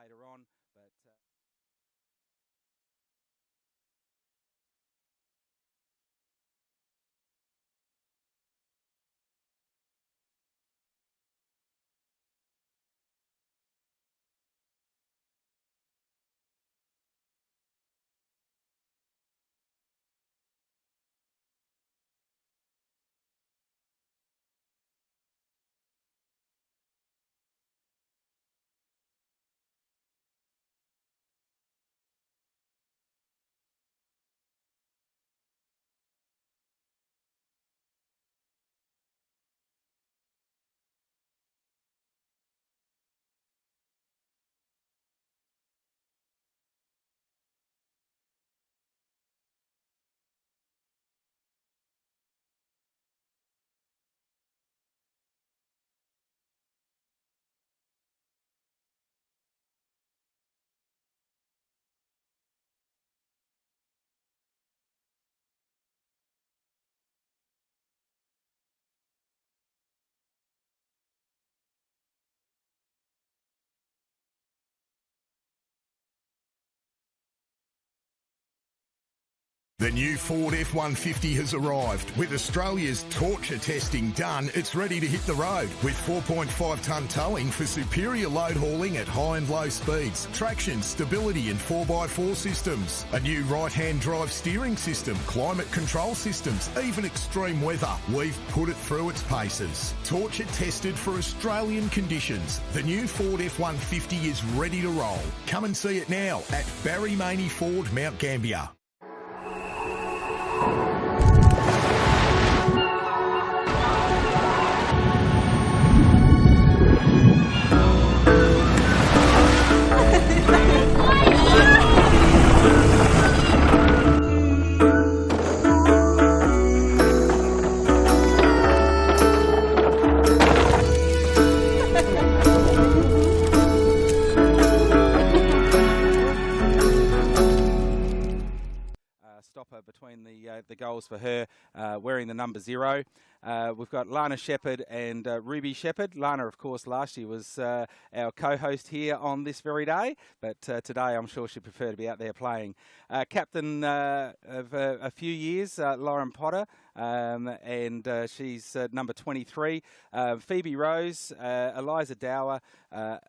later on, but. The new Ford F-150 has arrived. With Australia's torture testing done, it's ready to hit the road with 4.5-tonne towing for superior load hauling at high and low speeds, traction, stability and 4x4 systems, a new right-hand drive steering system, climate control systems, even extreme weather. We've put it through its paces. Torture tested for Australian conditions. The new Ford F-150 is ready to roll. Come and see it now at Maney Ford, Mount Gambier. Stopper between the goals for her, wearing the number 0. We've got Lana Shepherd and Ruby Shepherd. Lana, of course, last year was our co-host here on this very day, but today I'm sure she'd prefer to be out there playing. Captain of a few years, Lauren Potter, and she's number 23. Phoebe Rose, Eliza Dower,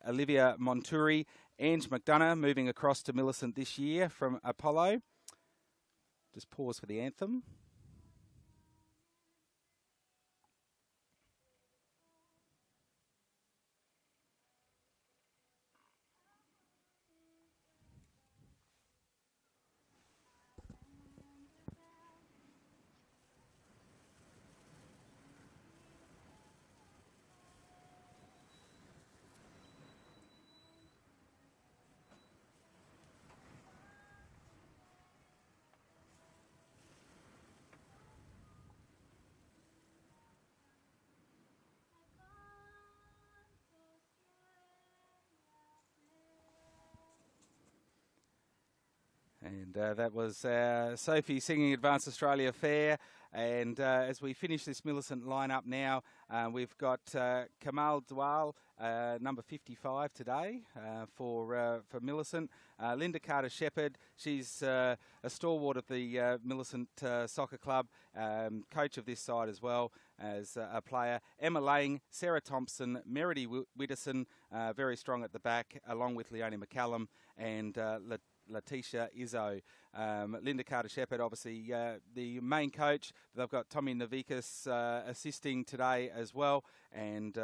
Olivia Monturi, Ange McDonough moving across to Millicent this year from Apollo. Just pause for the anthem. And that was Sophie singing Advanced Australia Fair. And as we finish this Millicent lineup now, we've got Kamal Dwal, number 55 today for Millicent. Linda Carter-Shepherd, she's a stalwart of the Millicent Soccer Club, coach of this side as well as a player. Emma Lang, Sarah Thompson, Meredy Widdowson, very strong at the back, along with Leonie McCallum and Letitia Izzo. Linda Carter-Shepherd, obviously the main coach. They've got Tommy Navikas assisting today as well, and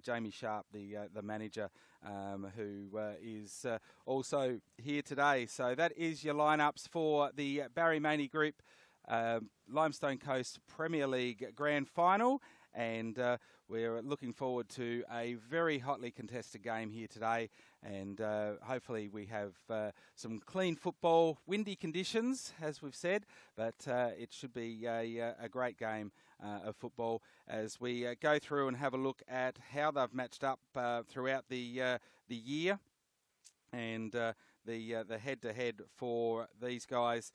Jamie Sharp, the manager, who is also here today. So that is your lineups for the Barry Maney Group Limestone Coast Premier League Grand Final. And we're looking forward to a very hotly contested game here today. And hopefully we have some clean football, windy conditions, as we've said. But it should be a great game of football as we go through and have a look at how they've matched up throughout the year. And the head-to-head for these guys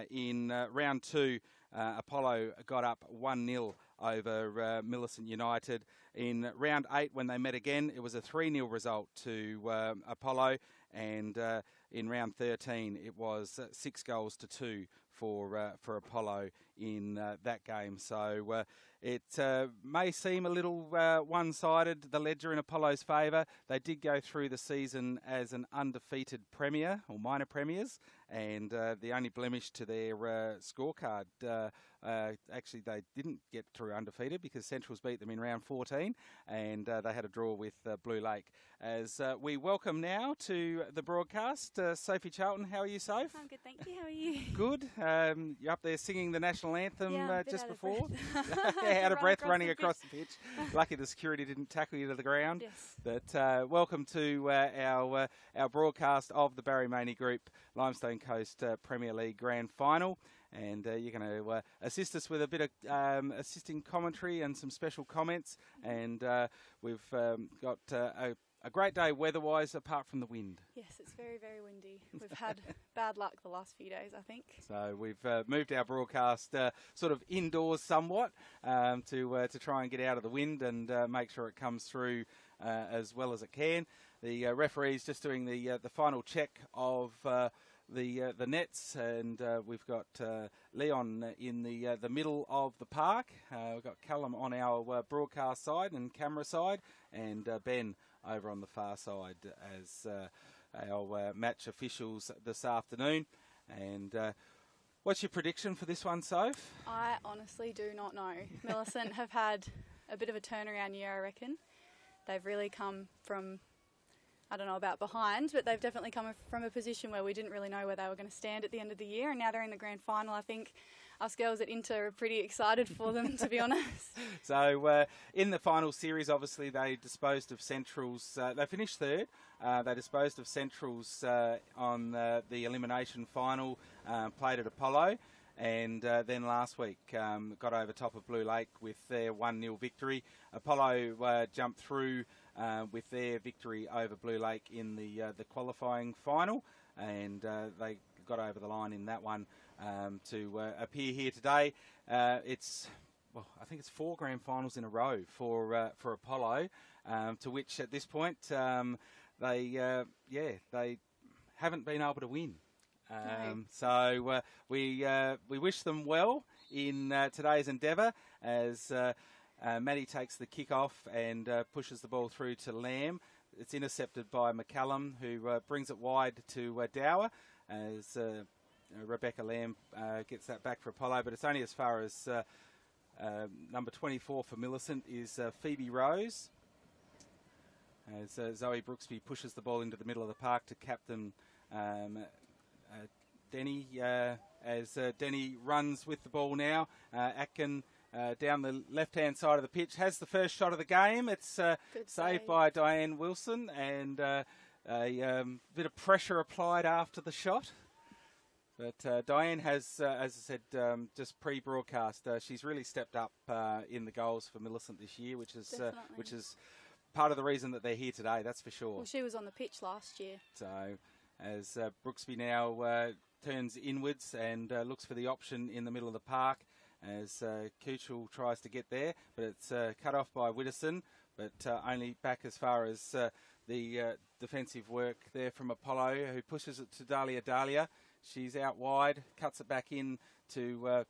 in round 2. Apollo got up 1-0 over Millicent United. In round 8, when they met again, it was a 3-0 result to Apollo, and in round 13, it was 6 goals to 2 for Apollo in that game. So it may seem a little one-sided, the ledger in Apollo's favour. They did go through the season as an undefeated premier, or minor premiers, and the only blemish to their scorecard, actually they didn't get through undefeated because Centrals beat them in round 14, and they had a draw with Blue Lake. As we welcome now to the broadcast, Sophie Charlton. How are you, Soph? I'm good, thank you. How are you? Good. You're up there singing the national anthem just before. Out of breath running across the pitch. Lucky the security didn't tackle you to the ground. Yes. But welcome to our broadcast of the Barry Maney Group Limestone Coast Premier League Grand Final. And you're going to assist us with a bit of assisting commentary and some special comments. And we've got a great day weather-wise, apart from the wind. Yes, it's very, very windy. We've had bad luck the last few days, I think. So we've moved our broadcast sort of indoors somewhat to try and get out of the wind and make sure it comes through as well as it can. The referee's just doing the final check of the nets, and we've got Leon in the middle of the park. We've got Callum on our broadcast side and camera side, and Ben over on the far side as our match officials this afternoon. And what's your prediction for this one, Soph? I honestly do not know. Millicent have had a bit of a turnaround year, I reckon. They've really come from, I don't know about behind, but they've definitely come from a position where we didn't really know where they were going to stand at the end of the year, and now they're in the grand final. I think us girls at Inter are pretty excited for them, to be honest. So in the final series, obviously, they disposed of Centrals. They finished third. They disposed of Centrals on the elimination final, played at Apollo, and then last week got over top of Blue Lake with their 1-0 victory. Apollo jumped through with their victory over Blue Lake in the qualifying final, and they got over the line in that one to appear here today. I think it's 4 grand finals in a row for Apollo, to which at this point they haven't been able to win. So we wish them well in today's endeavour as Maney takes the kick-off and pushes the ball through to Lamb. It's intercepted by McCallum, who brings it wide to Dower as Rebecca Lamb gets that back for Apollo, but it's only as far as number 24 for Millicent is Phoebe Rose, as Zoe Brooksby pushes the ball into the middle of the park to captain Denny, as Denny runs with the ball now. Atkin down the left-hand side of the pitch has the first shot of the game. It's saved by Diane Wilson, and a bit of pressure applied after the shot. But Diane has, as I said, just pre-broadcast, she's really stepped up in the goals for Millicent this year, which is part of the reason that they're here today, that's for sure. Well, she was on the pitch last year. So as Brooksby now turns inwards and looks for the option in the middle of the park, as Kuchel tries to get there, but it's cut off by Widdowson, but only back as far as the defensive work there from Apollo, who pushes it to Dahlia. She's out wide, cuts it back in to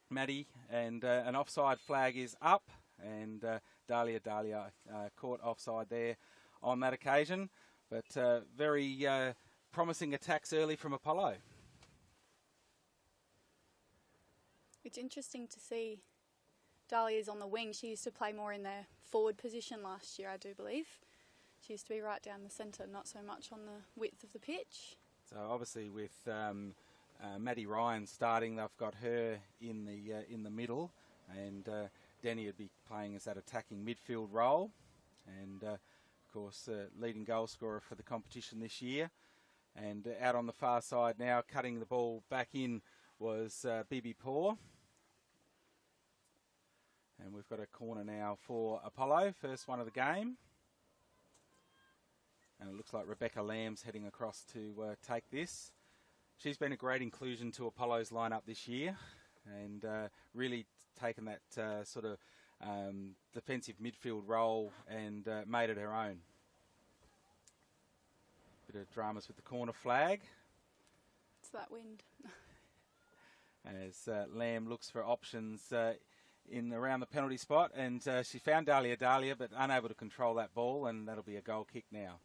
Maddie, and an offside flag is up, and Dahlia caught offside there on that occasion. But very promising attacks early from Apollo. It's interesting to see Dahlia's on the wing. She used to play more in the forward position last year, I do believe. She used to be right down the centre, not so much on the width of the pitch. So obviously with Maddie Ryan starting, they've got her in the middle, and Denny would be playing as that attacking midfield role, and of course leading goal scorer for the competition this year. And out on the far side now, cutting the ball back in, was Bibi Poor. And we've got a corner now for Apollo, first one of the game. And it looks like Rebecca Lamb's heading across to take this. She's been a great inclusion to Apollo's lineup this year, and really taken that sort of defensive midfield role and made it her own. Bit of dramas with the corner flag. It's that wind. As Lamb looks for options in around the penalty spot, and she found Dahlia, but unable to control that ball, and that'll be a goal kick now.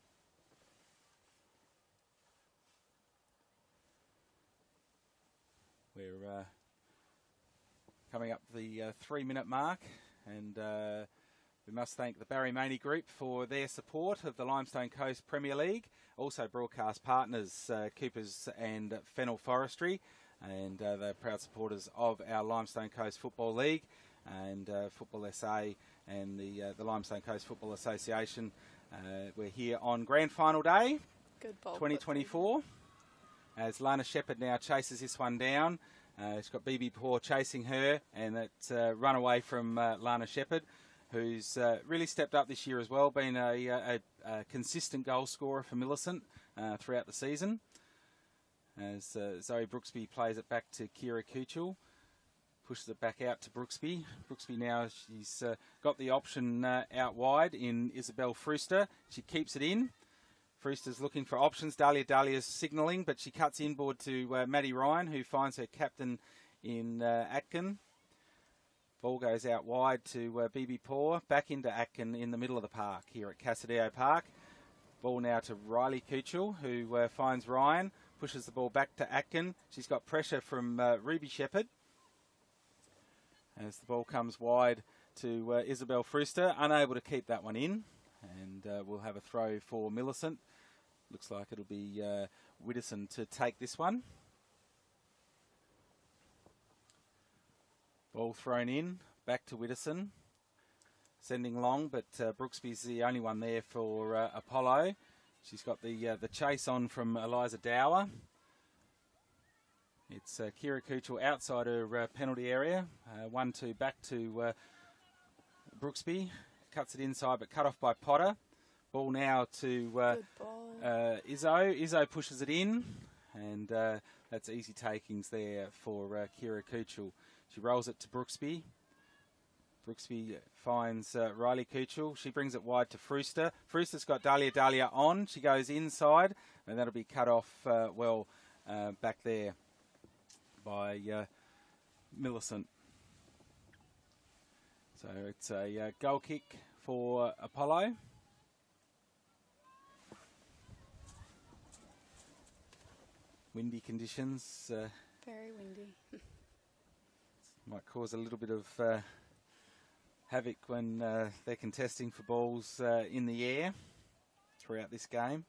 We're coming up the 3-minute mark, and we must thank the Barry Maney Group for their support of the Limestone Coast Premier League. Also broadcast partners Coopers and Fennel Forestry, and they're proud supporters of our Limestone Coast Football League and Football SA and the Limestone Coast Football Association. We're here on Grand Final Day, Good ball 2024, as Lana Shepherd now chases this one down. She's got BB Paw chasing her, and it's run away from Lana Shepherd, who's really stepped up this year as well, been a consistent goal scorer for Millicent throughout the season. As Zoe Brooksby plays it back to Kira Kuchel, pushes it back out to Brooksby. Brooksby now, she's got the option out wide in Isabel Frewster. She keeps it in. Frewster's looking for options. Dahlia's signalling, but she cuts inboard to Maddie Ryan, who finds her captain in Atkin. Ball goes out wide to BB Paw, back into Atkin in the middle of the park here at Casadio Park. Ball now to Riley Kuchel, who finds Ryan, pushes the ball back to Atkin. She's got pressure from Ruby Shepherd. As the ball comes wide to Isabel Frewster, unable to keep that one in. And we'll have a throw for Millicent. Looks like it'll be Widdowson to take this one. Ball thrown in, back to Widdowson. Sending long, but Brooksby's the only one there for Apollo. She's got the chase on from Eliza Dower. It's Kira Kuchel outside her penalty area. 1-2 back to Brooksby. Cuts it inside, but cut off by Potter. Ball now to Izzo. Izzo pushes it in, and that's easy takings there for Kira Kuchel. She rolls it to Brooksby. Brooksby finds Riley Kuchel. She brings it wide to Frewster. Frewster's got Dahlia on. She goes inside, and that'll be cut off back there by Millicent. So it's a goal kick for Apollo. Windy conditions. Very windy. Might cause a little bit of havoc when they're contesting for balls in the air throughout this game.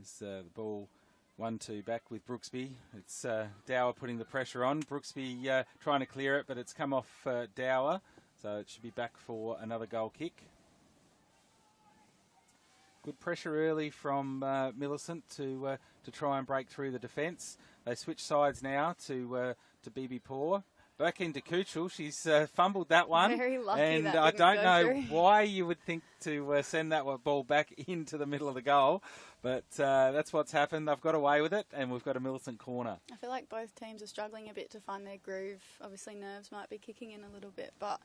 As the ball 1-2 back with Brooksby. It's Dower putting the pressure on. Brooksby trying to clear it, but it's come off Dower, so it should be back for another goal kick. Good pressure early from Millicent to try and break through the defence. They switch sides now to BB Paw. Back into Kuchel. She's fumbled that one. Very lucky and that I didn't don't go know through. why you would think to send that ball back into the middle of the goal, but that's what's happened. They've got away with it, and we've got a Millicent corner. I feel like both teams are struggling a bit to find their groove. Obviously nerves might be kicking in a little bit, but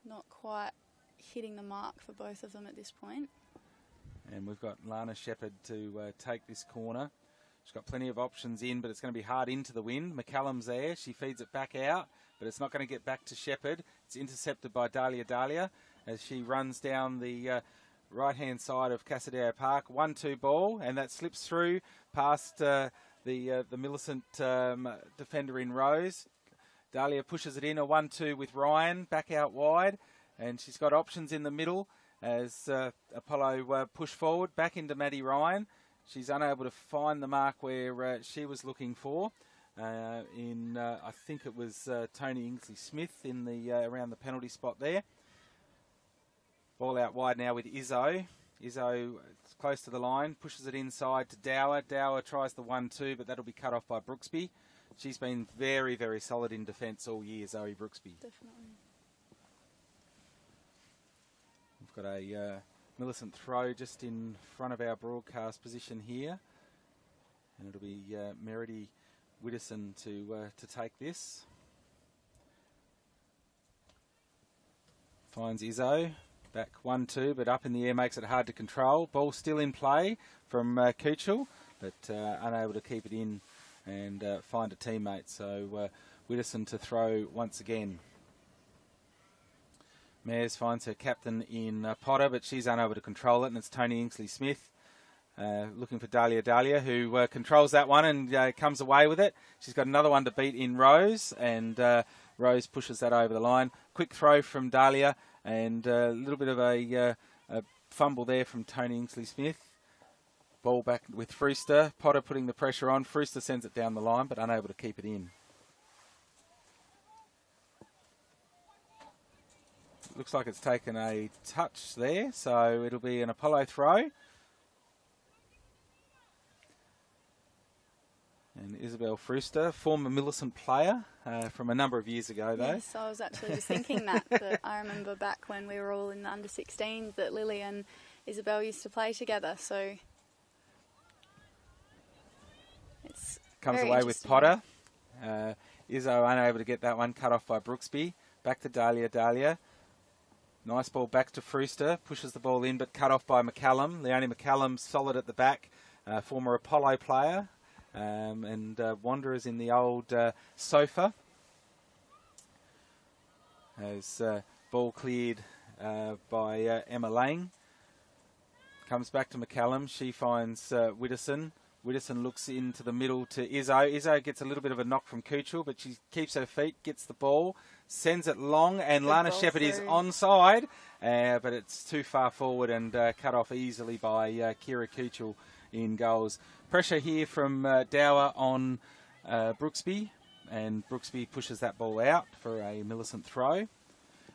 not quite hitting the mark for both of them at this point. And we've got Lana Shepherd to take this corner. She's got plenty of options in, but it's going to be hard into the wind. McCallum's there. She feeds it back out, but it's not going to get back to Shepherd. It's intercepted by Dahlia as she runs down the right-hand side of Casadio Park. 1-2 ball, and that slips through past the Millicent defender in Rose. Dahlia pushes it in, a 1-2 with Ryan, back out wide, and she's got options in the middle as Apollo push forward, back into Maddie Ryan. She's unable to find the mark where she was looking for. I think it was Tony Ingsley-Smith in the around the penalty spot there. Ball out wide now with Izzo. Izzo is close to the line, pushes it inside to Dower. Dower tries the 1-2, but that'll be cut off by Brooksby. She's been very, very solid in defence all year, Zoe Brooksby. Definitely. We've got a Millicent throw just in front of our broadcast position here. And it'll be Meredy Widdowson to take this. Finds Izzo. Back 1-2, but up in the air makes it hard to control. Ball still in play from Kuchel, but unable to keep it in and find a teammate. So Widdowson to throw once again. Mares finds her captain in Potter, but she's unable to control it, and it's Tony Ingsley-Smith looking for Dahlia, who controls that one and comes away with it. She's got another one to beat in Rose, and Rose pushes that over the line. Quick throw from Dahlia, and a little bit of a fumble there from Tony Ingsley-Smith. Ball back with Frewster. Potter putting the pressure on. Frewster sends it down the line, but unable to keep it in. Looks like it's taken a touch there, so it'll be an Apollo throw. And Isabel Frewster, former Millicent player from a number of years ago, though. Yes, I was actually just thinking that I remember back when we were all in the under-16s that Lily and Isabel used to play together, so it's comes very away with Potter. Izzo unable to get that one, cut off by Brooksby. Back to Dahlia. Nice ball back to Frewster, pushes the ball in, but cut off by McCallum. Leonie McCallum solid at the back, former Apollo player. And Wanderers in the old sofa. As ball cleared by Emma Lang. Comes back to McCallum. She finds Widdowson. Widdowson looks into the middle to Izzo. Izzo gets a little bit of a knock from Kuchel, but she keeps her feet, gets the ball, sends it long, and Lana Shepherd is onside, but it's too far forward and cut off easily by Kira Kuchel in goals. Pressure here from Dower on Brooksby, and Brooksby pushes that ball out for a Millicent throw.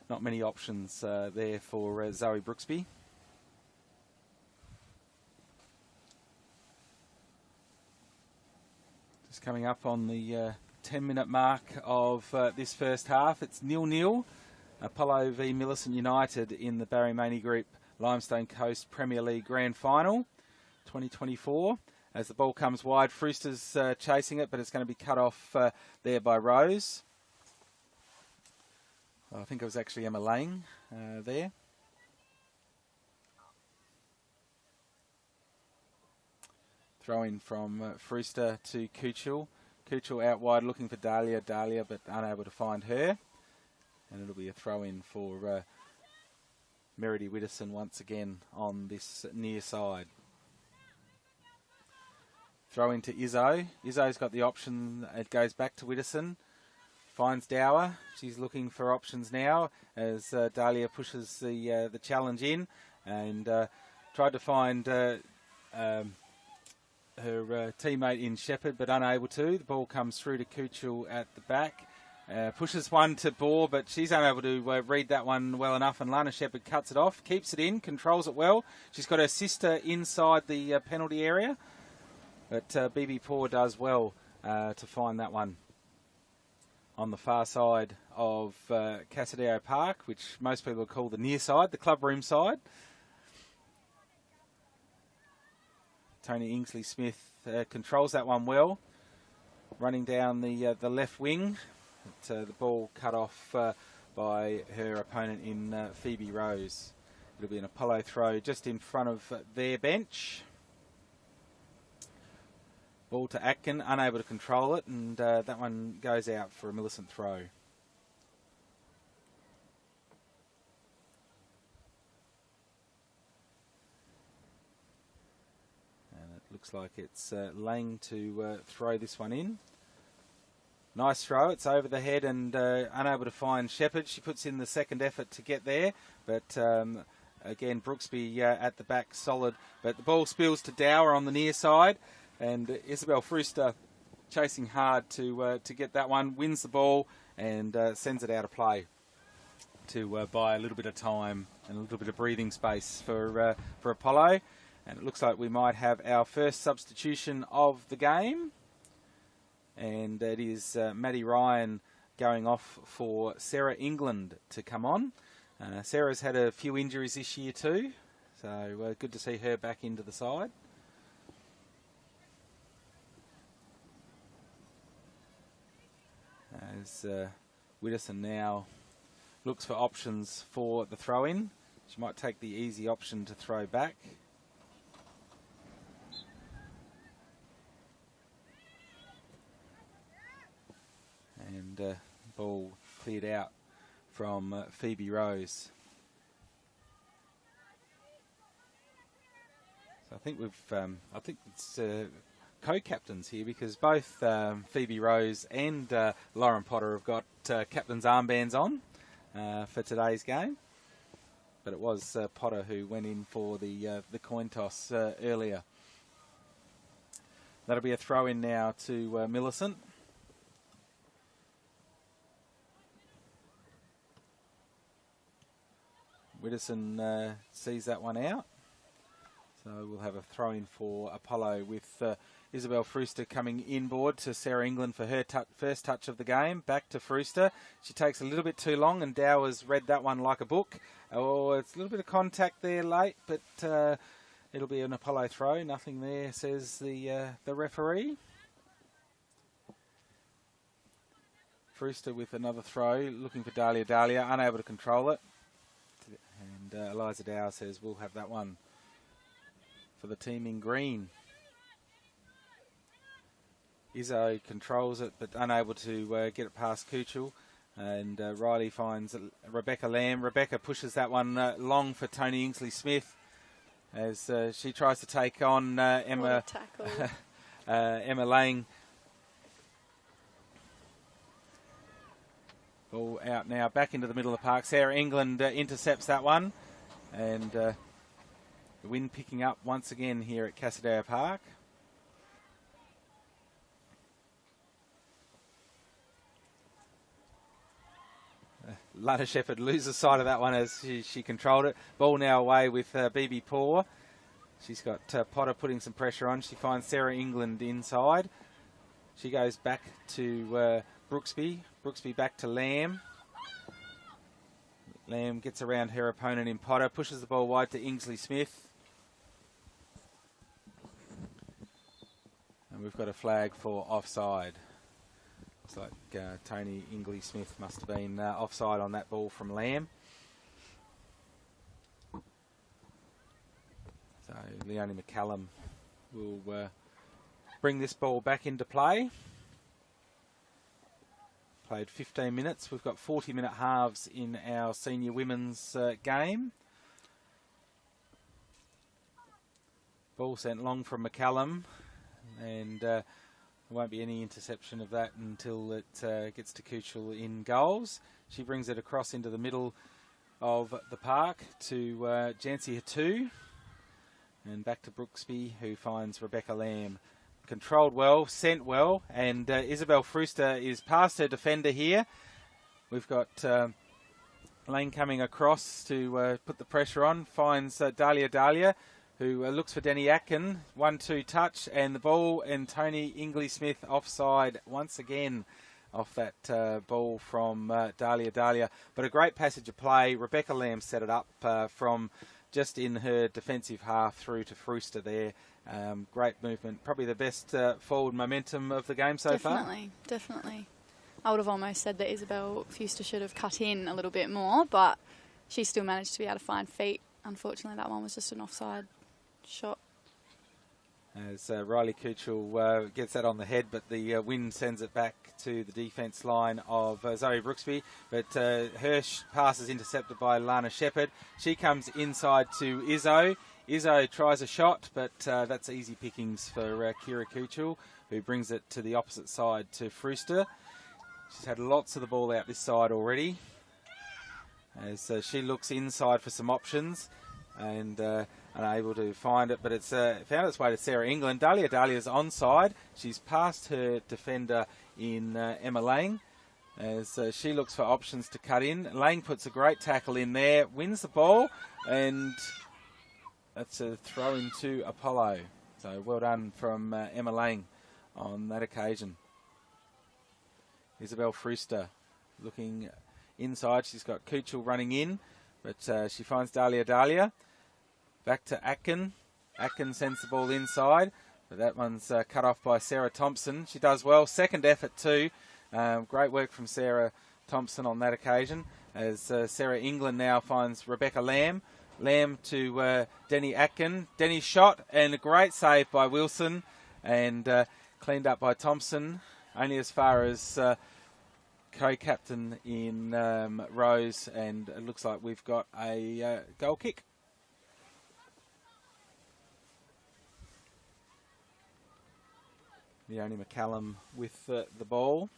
Not many options there for Zoe Brooksby. Just coming up on the 10-minute mark of this first half. It's 0-0. Apollo v Millicent United in the Barry Maney Group Limestone Coast Premier League Grand Final 2024. As the ball comes wide, Frewster's chasing it, but it's going to be cut off there by Rose. I think it was actually Emma Lang there. Throw in from Frewster to Kuchel. Kuchel out wide looking for Dahlia, but unable to find her. And it'll be a throw in for Meredy Widdowson once again on this near side. Throw into Izzo. Izzo's got the option. It goes back to Widdowson. Finds Dower. She's looking for options now as Dahlia pushes the challenge in and tried to find her teammate in Shepherd, but unable to. The ball comes through to Kuchel at the back. Pushes one to Bohr, but she's unable to read that one well enough, and Lana Shepherd cuts it off, keeps it in, controls it well. She's got her sister inside the penalty area. But BB Poor does well to find that one on the far side of Casadio Park, which most people call the near side, the club room side. Tony Ingsley-Smith controls that one well, running down the left wing. But, the ball cut off by her opponent in Phoebe Rose. It'll be an Apollo throw just in front of their bench. Ball to Atkin, unable to control it, and that one goes out for a Millicent throw. And it looks like it's Lang to throw this one in. Nice throw, it's over the head and unable to find Shepherd. She puts in the second effort to get there, but again, Brooksby at the back solid. But the ball spills to Dower on the near side. And Isabel Frewster chasing hard to get that one, wins the ball and sends it out of play to buy a little bit of time and a little bit of breathing space for Apollo. And it looks like we might have our first substitution of the game. And it is Maddie Ryan going off for Sarah England to come on. Sarah's had a few injuries this year too. So good to see her back into the side. As Widdowson now looks for options for the throw-in. She might take the easy option to throw back. And ball cleared out from Phoebe Rose. So I think I think it's co-captains here, because both Phoebe Rose and Lauren Potter have got captain's armbands on for today's game. But it was Potter who went in for the coin toss earlier. That'll be a throw-in now to Millicent. Widdowson sees that one out. So we'll have a throw-in for Apollo with Isabel Frewster coming inboard to Sarah England for her first touch of the game. Back to Frewster. She takes a little bit too long, and Dowers read that one like a book. Oh, it's a little bit of contact there late, but it'll be an Apollo throw. Nothing there, says the referee. Frewster with another throw, looking for Dahlia, unable to control it. And Eliza Dow says we'll have that one for the team in green. Izzo controls it, but unable to get it past Kuchel. And Riley finds Rebecca Lamb. Rebecca pushes that one long for Tony Ingsley-Smith as she tries to take on Emma Emma Lang. Ball out now, back into the middle of the park. Sarah England intercepts that one. And the wind picking up once again here at Casadio Park. Lana Shepherd loses sight of that one as she controlled it. Ball now away with BB Paw. She's got Potter putting some pressure on. She finds Sarah England inside. She goes back to Brooksby. Brooksby back to Lamb. Lamb gets around her opponent in Potter, pushes the ball wide to Ingsley-Smith. And we've got a flag for offside. Looks like Tony Ingsley-Smith must have been offside on that ball from Lamb. So Leonie McCallum will bring this ball back into play. Played 15 minutes. We've got 40-minute halves in our senior women's game. Ball sent long from McCallum, and there won't be any interception of that until it gets to Kuchel in goals. She brings it across into the middle of the park to Jancy Hatu, and back to Brooksby, who finds Rebecca Lamb. Controlled well, sent well, and Isabel Frewster is past her defender here. We've got Lane coming across to put the pressure on, finds Dahlia, who looks for Denny Atkin. 1-2 touch, and the ball, and Tony Ingsley-Smith offside once again off that ball from Dahlia. But a great passage of play. Rebecca Lamb set it up from just in her defensive half through to Frewster there. Great movement. Probably the best forward momentum of the game so far. Definitely. I would have almost said that Isabel Frewster should have cut in a little bit more, but she still managed to be able to find feet. Unfortunately, that one was just an offside shot. As Riley Kuchel gets that on the head, but the wind sends it back to the defence line of Zoe Brooksby. But Hirsch passes intercepted by Lana Shepherd. She comes inside to Izzo. Izzo tries a shot, but that's easy pickings for Kira Kuchel, who brings it to the opposite side to Frewster. She's had lots of the ball out this side already, as she looks inside for some options and unable to find it, but it's found its way to Sarah England. Dahlia's onside. She's past her defender in Emma Lang, as she looks for options to cut in. Lang puts a great tackle in there, wins the ball, and that's a throw into Apollo. So well done from Emma Lang on that occasion. Isabel Frewster looking inside. She's got Kuchel running in, but she finds Dahlia. Back to Atkin. Atkin sends the ball inside, but that one's cut off by Sarah Thompson. She does well. Second effort too. Great work from Sarah Thompson on that occasion. As Sarah England now finds Rebecca Lamb. Lamb to Denny Atkin. Denny's shot and a great save by Wilson and cleaned up by Thompson. Only as far as co-captain in Rose, and it looks like we've got a goal kick. Leonie McCallum with the ball.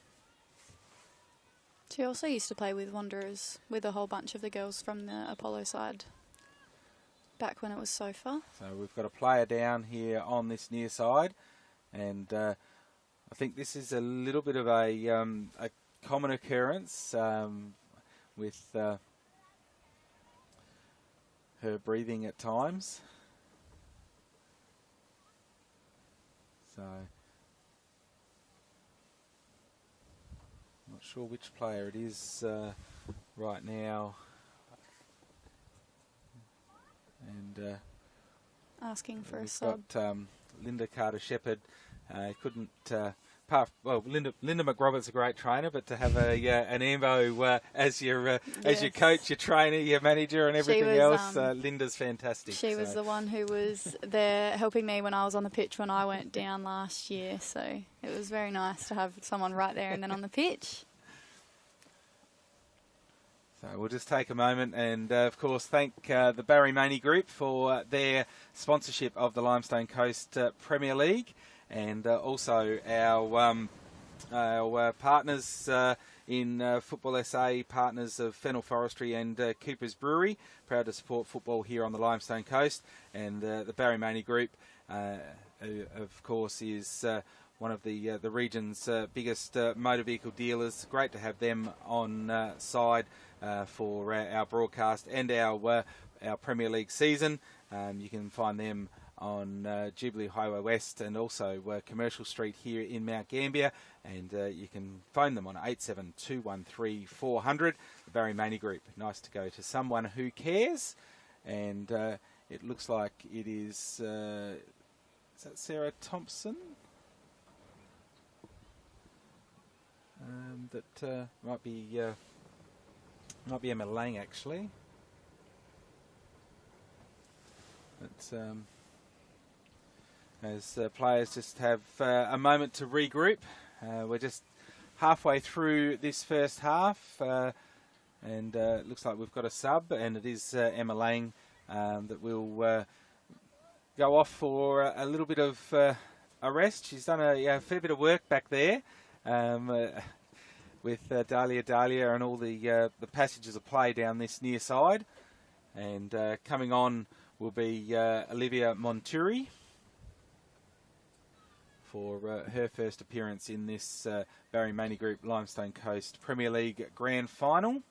She also used to play with Wanderers with a whole bunch of the girls from the Apollo side back when it was SOFA. So we've got a player down here on this near side, and I think this is a little bit of a common occurrence with her breathing at times. So not sure which player it is right now. And asking for a we've sub. got Linda Carter-Shepherd. Couldn't... Linda McRobert's a great trainer, but to have an Ambo as your coach, your trainer, your manager, and everything else, Linda's fantastic. She was the one who was there helping me when I was on the pitch when I went down last year. So it was very nice to have someone right there and then on the pitch. So we'll just take a moment and, of course, thank the Barry Maney Group for their sponsorship of the Limestone Coast Premier League, and also our partners in Football SA, partners of Fennel Forestry and Cooper's Brewery, proud to support football here on the Limestone Coast. And the Barry Maney Group, of course, is one of the region's biggest motor vehicle dealers. Great to have them on side for our broadcast and our Premier League season. You can find them on Jubilee Highway West and also Commercial Street here in Mount Gambier, and you can phone them on 87213 400. The Barry Maney Group. Nice to go to someone who cares, and it looks like it is that Sarah Thompson? That might be Emma Lang actually. But as players just have a moment to regroup, we're just halfway through this first half, and it looks like we've got a sub, and it is Emma Lang that will go off for a little bit of a rest. She's done a fair bit of work back there. With Dahlia and all the passages of play down this near side. And coming on will be Olivia Monturi for her first appearance in this Barry Maney Group Limestone Coast Premier League Grand Final.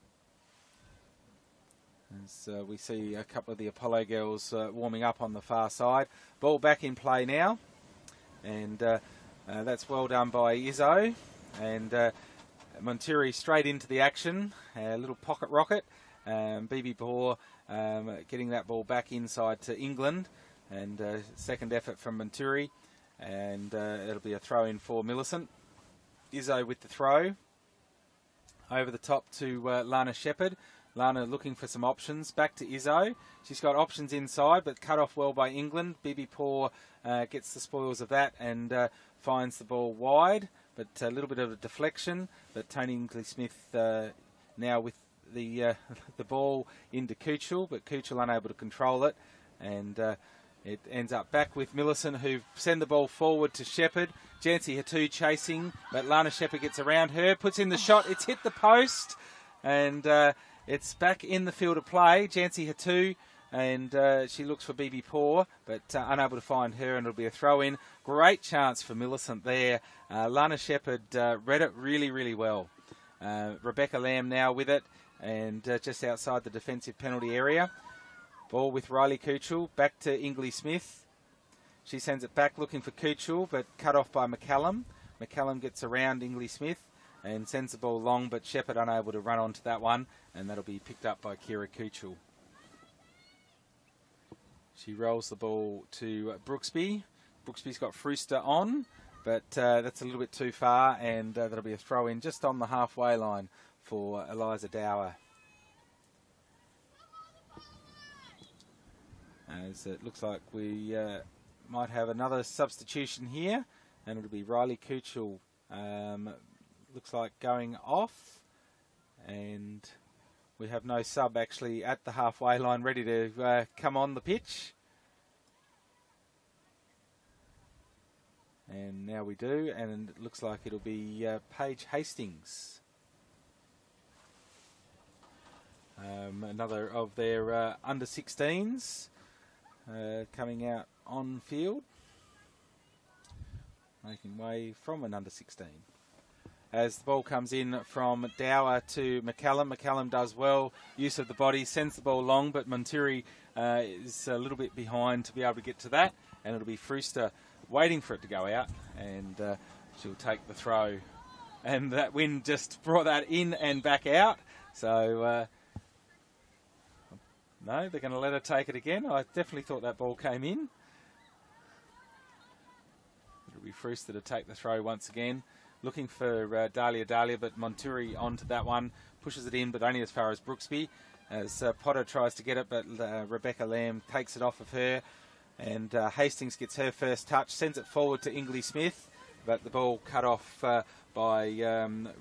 As we see a couple of the Apollo girls warming up on the far side. Ball back in play now. And that's well done by Izzo. And Monturi straight into the action, a little pocket rocket. BB Bohr getting that ball back inside to England, and second effort from Monturi, and it'll be a throw in for Millicent. Izzo with the throw over the top to Lana Shepherd. Lana looking for some options, back to Izzo. She's got options inside, but cut off well by England. BB Bohr gets the spoils of that and finds the ball wide. But a little bit of a deflection. But Tony Ingley-Smith now with the ball into Kuchel, but Kuchel unable to control it. And it ends up back with Millicent, who send the ball forward to Shepherd. Jancy Hatu chasing, but Lana Shepherd gets around her, puts in the shot. It's hit the post, and it's back in the field of play. Jancy Hatu, and she looks for BB Bohr, but unable to find her, and it'll be a throw-in. Great chance for Millicent there. Lana Shepherd read it really, really well. Rebecca Lamb now with it, and just outside the defensive penalty area. Ball with Riley Kuchel, back to Ingley-Smith. She sends it back looking for Kuchel, but cut off by McCallum. McCallum gets around Ingley-Smith and sends the ball long, but Shepherd unable to run onto that one, and that'll be picked up by Kira Kuchel. She rolls the ball to Brooksby. Brooksby's got Frooster on, but that's a little bit too far, and that'll be a throw in just on the halfway line for Eliza Dower. As it looks like we might have another substitution here, and it'll be Riley Coochel, looks like going off, and we have no sub actually at the halfway line ready to come on the pitch. And now we do, and it looks like it'll be Paige Hastings. Another of their under-16s coming out on field, making way from an under-16. As the ball comes in from Dower to McCallum. McCallum does well, use of the body, sends the ball long, but Montiri is a little bit behind to be able to get to that, and it'll be Frooster waiting for it to go out, and she'll take the throw. And that wind just brought that in and back out, so no, they're going to let her take it again. I definitely thought that ball came in. It'll be Frooster to take the throw once again. Looking for Dahlia, but Monturi onto that one. Pushes it in, but only as far as Brooksby. As Potter tries to get it, but Rebecca Lamb takes it off of her. And Hastings gets her first touch, sends it forward to Ingley Smith, but the ball cut off by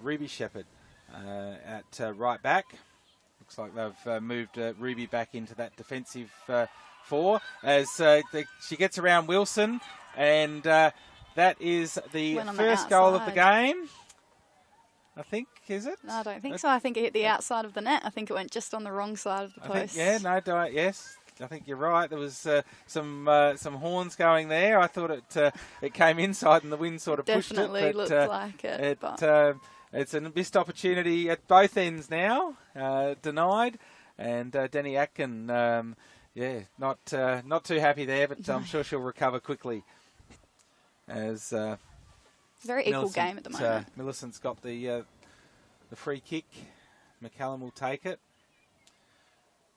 Ruby Shepherd at right back. Looks like they've moved Ruby back into that defensive four. As she gets around Wilson, and that is the first goal of the game, I think, is it? No, I don't think so. I think it hit the outside of the net. I think it went just on the wrong side of the post. Yes, I think you're right. There was some horns going there. I thought it came inside and the wind sort of pushed it. Definitely looked like it. It's a missed opportunity at both ends now, denied. And Denny Atkin, not too happy there, but I'm sure she'll recover quickly. As very equal game at the moment. Millicent's got the free kick. McCallum will take it.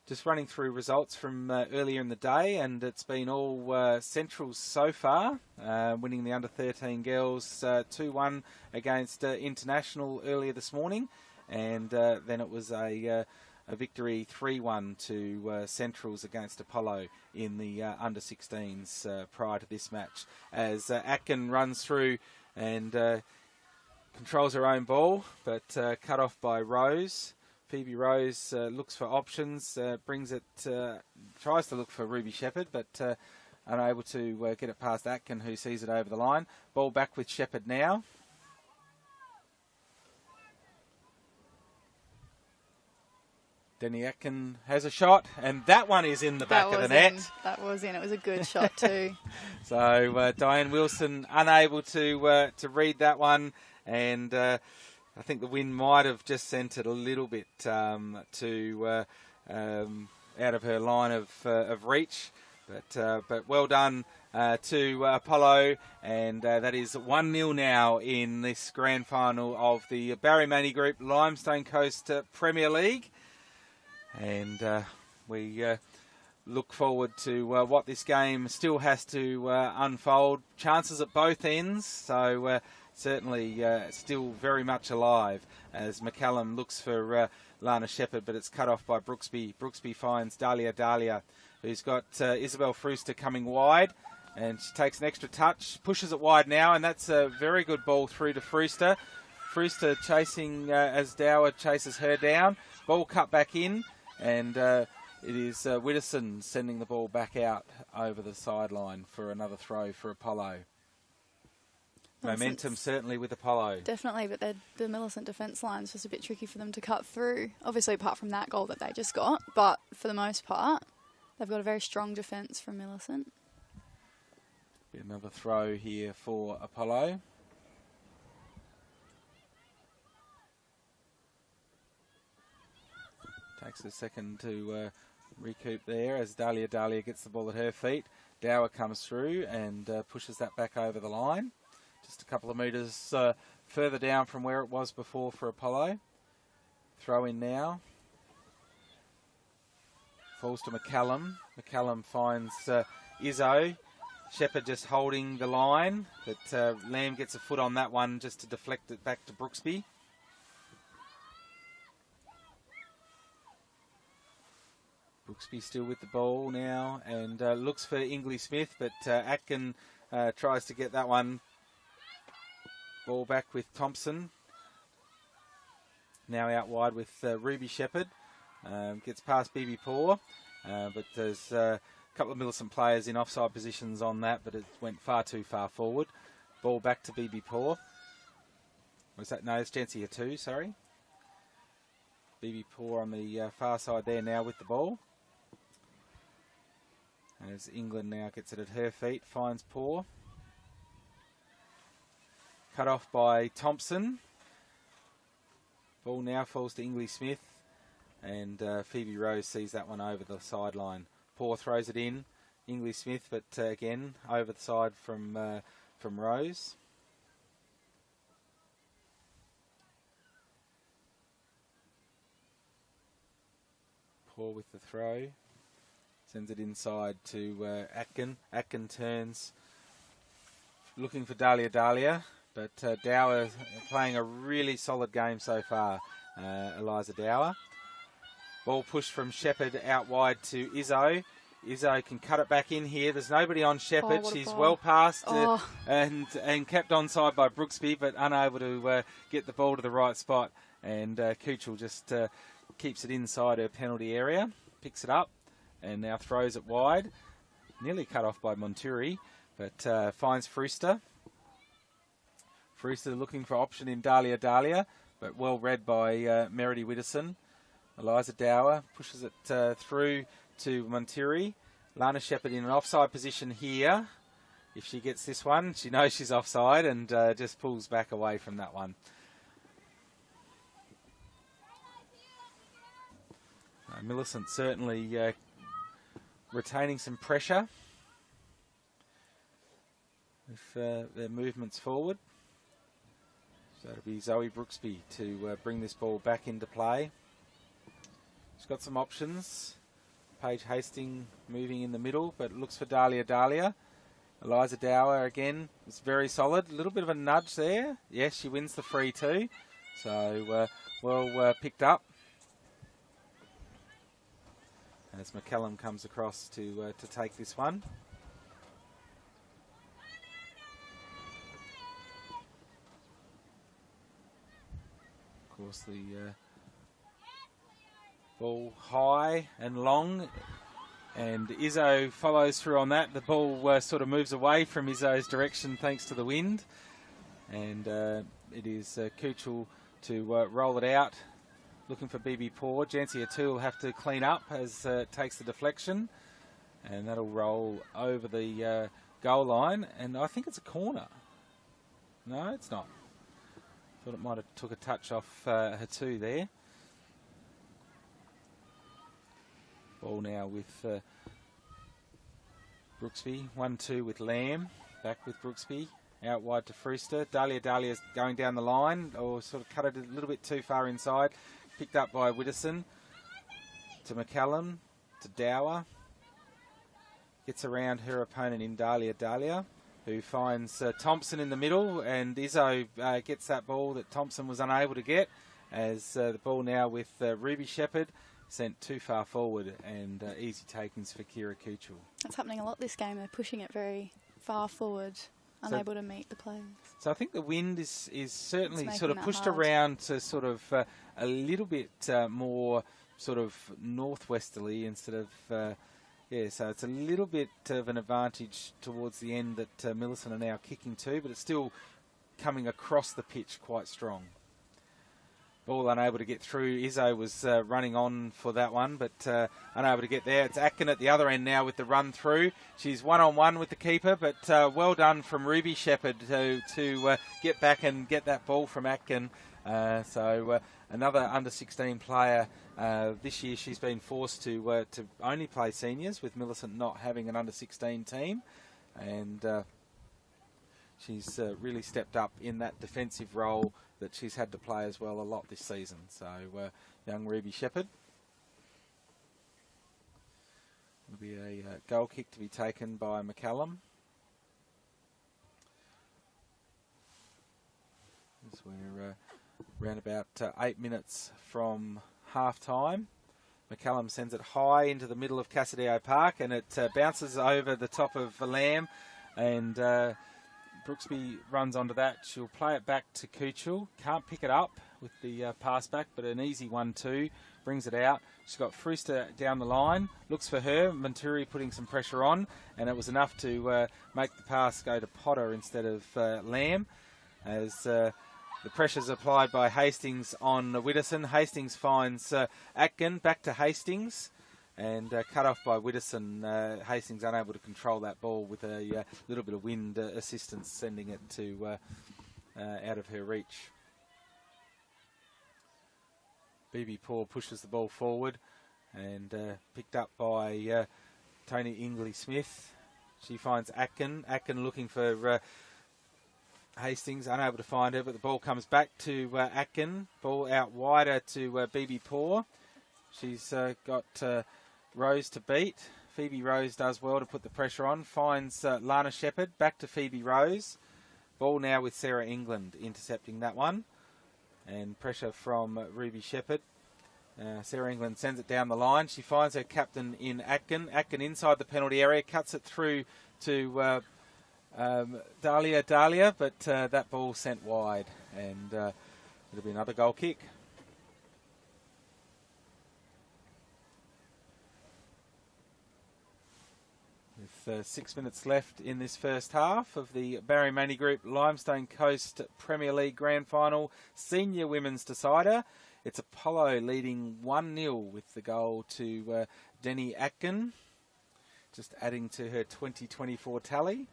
Just running through results from earlier in the day, and it's been all Centrals so far, winning the under-13 girls 2-1 against International earlier this morning, and then it was a victory 3-1 to Centrals against Apollo in the under-16s prior to this match. As Atkin runs through and controls her own ball, but cut off by Rose. Phoebe Rose looks for options, brings it, tries to look for Ruby Shepherd, but unable to get it past Atkin, who sees it over the line. Ball back with Shepherd now. Denny Atkin has a shot, and that one is in the back of the net. That was in. It was a good shot too. So Diane Wilson unable to read that one, and I think the wind might have just sent it a little bit out of her line of reach, but well done to Apollo, and that is 1-0 now in this grand final of the Barry Maney Group Limestone Coast Premier League, and we look forward to what this game still has to unfold. Chances at both ends, so certainly still very much alive as McCallum looks for Lana Shepherd, but it's cut off by Brooksby. Brooksby finds Dahlia, who's got Isabel Frooster coming wide, and she takes an extra touch, pushes it wide now, and that's a very good ball through to Frooster. Frooster chasing as Dower chases her down. Ball cut back in, and it is Widdowson sending the ball back out over the sideline for another throw for Apollo. Momentum certainly with Apollo. Definitely, but the Millicent defence line is just a bit tricky for them to cut through. Obviously, apart from that goal that they just got, but for the most part, they've got a very strong defence from Millicent. Be another throw here for Apollo. Takes a second to recoup there as Dahlia gets the ball at her feet. Dower comes through and pushes that back over the line. Just a couple of metres further down from where it was before for Apollo. Throw in now Falls to McCallum. McCallum finds Izzo. Shepherd just holding the line, but Lamb gets a foot on that one just to deflect it back to Brooksby. Brooksby still with the ball now and looks for Ingley Smith, but Atkin tries to get that one. Ball back with Thompson. Now out wide with Ruby Shepherd. Gets past BB Poor, but there's a couple of Millicent players in offside positions on that, but it went far too far forward. Ball back to BB Poor. Was that? No, it's Jancy Hatu, sorry. BB Poor on the far side there now with the ball. As England now gets it at her feet, finds Poor. Cut off by Thompson. Ball now falls to Ingley Smith, and Phoebe Rose sees that one over the sideline. Poor throws it in, Ingley Smith, but again over the side from Rose. Poor with the throw, sends it inside to Atkin. Atkin turns, looking for Dahlia. But Dower playing a really solid game so far, Eliza Dower. Ball pushed from Shepherd out wide to Izzo. Izzo can cut it back in here. There's nobody on Shepherd. She's well past and kept onside by Brooksby, but unable to get the ball to the right spot. And Kuchel just keeps it inside her penalty area, picks it up, and now throws it wide. Nearly cut off by Monturi, but finds Frewster. Frewster looking for option in Dahlia, but well read by Meredy Widdowson. Eliza Dower pushes it through to Montiri. Lana Shepherd in an offside position here. If she gets this one, she knows she's offside and just pulls back away from that one. Millicent certainly retaining some pressure with their movements forward. So it'll be Zoe Brooksby to bring this ball back into play. She's got some options. Paige Hastings moving in the middle, but looks for Dahlia. Eliza Dower again is very solid. A little bit of a nudge there. Yes, she wins the free too. So well picked up. As McCallum comes across to take this one. Of course, the ball high and long, and Izzo follows through on that. The ball sort of moves away from Izzo's direction thanks to the wind, and it is Kuchel to roll it out, looking for BB Poor. Jancy Hatu will have to clean up as it takes the deflection, and that'll roll over the goal line, and I think it's a corner. No, it's not. Thought it might have took a touch off Hatu there. Ball now with Brooksby. 1-2 with Lamb. Back with Brooksby. Out wide to Frewster. Dahlia's going down the line, or sort of cut it a little bit too far inside. Picked up by Widdowson. To McCallum. To Dower. Gets around her opponent in Dahlia, who finds Thompson in the middle, and Izzo gets that ball that Thompson was unable to get, as the ball now with Ruby Shepherd, sent too far forward, and easy takings for Kira Kuchel. That's happening a lot this game. They're pushing it very far forward, unable to meet the players. So I think the wind is certainly sort of pushed hard around to sort of a little bit more sort of northwesterly instead of... yeah, so it's a little bit of an advantage towards the end that Millicent are now kicking to, but it's still coming across the pitch quite strong. Ball unable to get through. Izzo was running on for that one, but unable to get there. It's Atkin at the other end now with the run through. She's one-on-one with the keeper, but well done from Ruby Shepherd to get back and get that ball from Atkin. So another under-16 player. This year she's been forced to only play seniors, with Millicent not having an under-16 team, and she's really stepped up in that defensive role that she's had to play as well a lot this season. So young Ruby Shepherd. be a goal kick to be taken by McCallum. As we're around about 8 minutes from half time. McCallum sends it high into the middle of Casadio Park, and it bounces over the top of Lamb, and Brooksby runs onto that. She'll play it back to Kuchel. Can't pick it up with the pass back, but an easy 1-2. Brings it out. She's got Frewster down the line. Looks for her. Monturi putting some pressure on, and it was enough to make the pass go to Potter instead of Lamb. As the pressure's applied by Hastings on Widdowson. Hastings finds Atkin back to Hastings, and cut off by Widdowson. Hastings unable to control that ball with a little bit of wind assistance, sending it to out of her reach. BB Paul pushes the ball forward, and picked up by Tony Ingley-Smith. She finds Atkin. Atkin looking for Hastings, unable to find her, but the ball comes back to Atkin. Ball out wider to BB Paul. She's got Rose to beat. Phoebe Rose does well to put the pressure on. Finds Lana Shepherd. Back to Phoebe Rose. Ball now with Sarah England intercepting that one. And pressure from Ruby Shepherd. Sarah England sends it down the line. She finds her captain in Atkin. Atkin inside the penalty area. Cuts it through to Dahlia, but that ball sent wide. And it'll be another goal kick. With 6 minutes left in this first half of the Barry Maney Group Limestone Coast Premier League Grand Final Senior Women's Decider. It's Apollo leading 1-0 with the goal to Denny Atkin, just adding to her 2024 tally.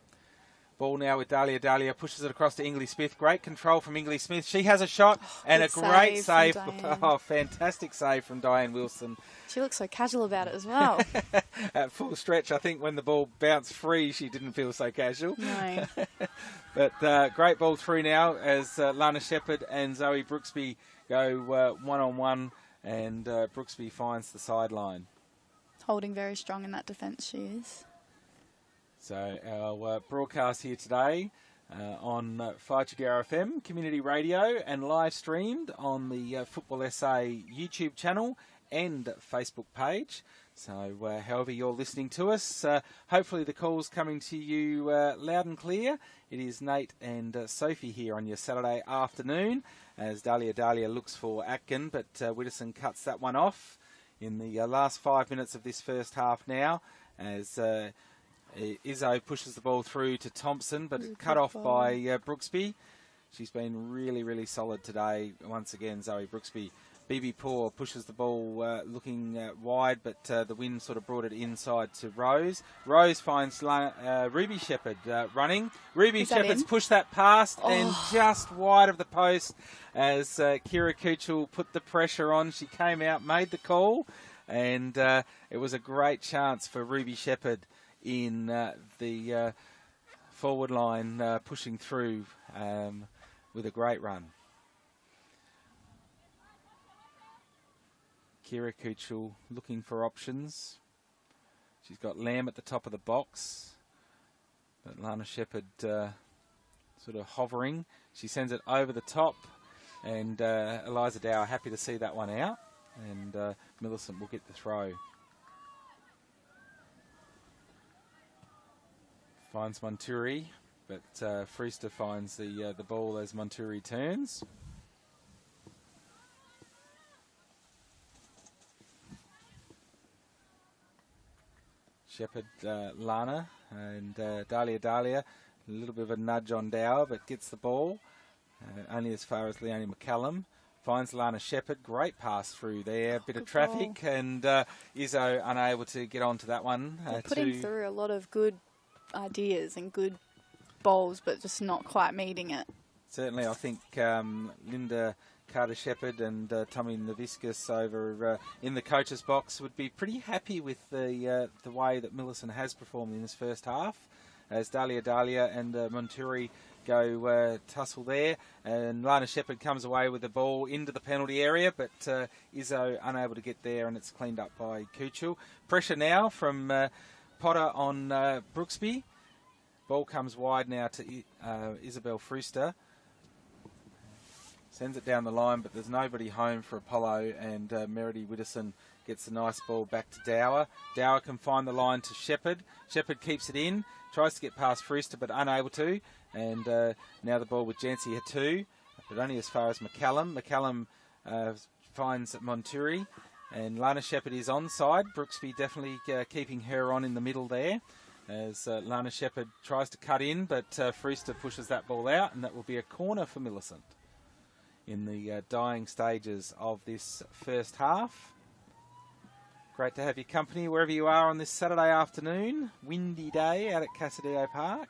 Ball now with Dahlia. Dahlia pushes it across to Ingley-Smith. Great control from Ingley-Smith. She has a shot and a great save. Oh, fantastic save from Diane Wilson. She looks so casual about it as well. At full stretch, I think when the ball bounced free, she didn't feel so casual. No. But great ball through now as Lana Shepherd and Zoe Brooksby go one-on-one, and Brooksby finds the sideline. Holding very strong in that defence, she is. So our broadcast here today on 5GR FM Community Radio, and live streamed on the Football SA YouTube channel and Facebook page. So however you're listening to us, hopefully the call's coming to you loud and clear. It is Nate and Sophie here on your Saturday afternoon as Dahlia looks for Atkin, but Widdowson cuts that one off in the last 5 minutes of this first half now as Izzo pushes the ball through to Thompson, but cut off by Brooksby. She's been really, really solid today. Once again, Zoe Brooksby. BB Paul pushes the ball looking wide, but the wind sort of brought it inside to Rose. Rose finds Ruby Shepherd running. Ruby Shepherd's pushed that past and just wide of the post as Kira Kuchel put the pressure on. She came out, made the call, and it was a great chance for Ruby Shepherd in the forward line, pushing through with a great run. Kira Kuchel looking for options. She's got Lamb at the top of the box, but Lana Shepherd sort of hovering. She sends it over the top, and Eliza Dower happy to see that one out, and Millicent will get the throw. Finds Monturi, but Frewster finds the ball as Monturi turns. Shepherd, Lana, and Dahlia. A little bit of a nudge on Dower, but gets the ball only as far as Leonie McCallum. Finds Lana Shepherd. Great pass through there. Bit of traffic, ball. And Izzo unable to get onto that one. Putting through a lot of good ideas and good bowls, but just not quite meeting it. Certainly, I think Linda Carter-Shepherd and Tommy Naviscus over in the coach's box would be pretty happy with the way that Millicent has performed in this first half, as Dahlia and Monturi go tussle there. And Lana Shepherd comes away with the ball into the penalty area, but Izzo unable to get there, and it's cleaned up by Kuchel. Pressure now from Potter on Brooksby. Ball comes wide now to Isabel Frewster. Sends it down the line, but there's nobody home for Apollo, and Meredy Widdowson gets a nice ball back to Dower. Dower can find the line to Shepherd. Shepherd keeps it in, tries to get past Frewster, but unable to. And now the ball with Jancy Hatu, but only as far as McCallum. McCallum finds Monturi, and Lana Shepherd is onside. Brooksby definitely keeping her on in the middle there, as Lana Shepherd tries to cut in, but Frewster pushes that ball out, and that will be a corner for Millicent in the dying stages of this first half. Great to have your company wherever you are on this Saturday afternoon. Windy day out at Casadio Park.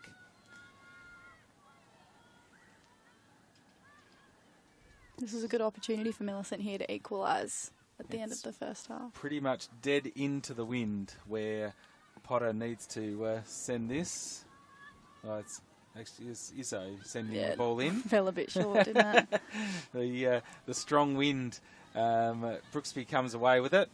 This is a good opportunity for Millicent here to equalise at the end of the first half. Pretty much dead into the wind where Potter needs to send this. Oh, it's actually Izzo sending the ball in. Fell a bit short, didn't it? The strong wind. Brooksby comes away with it.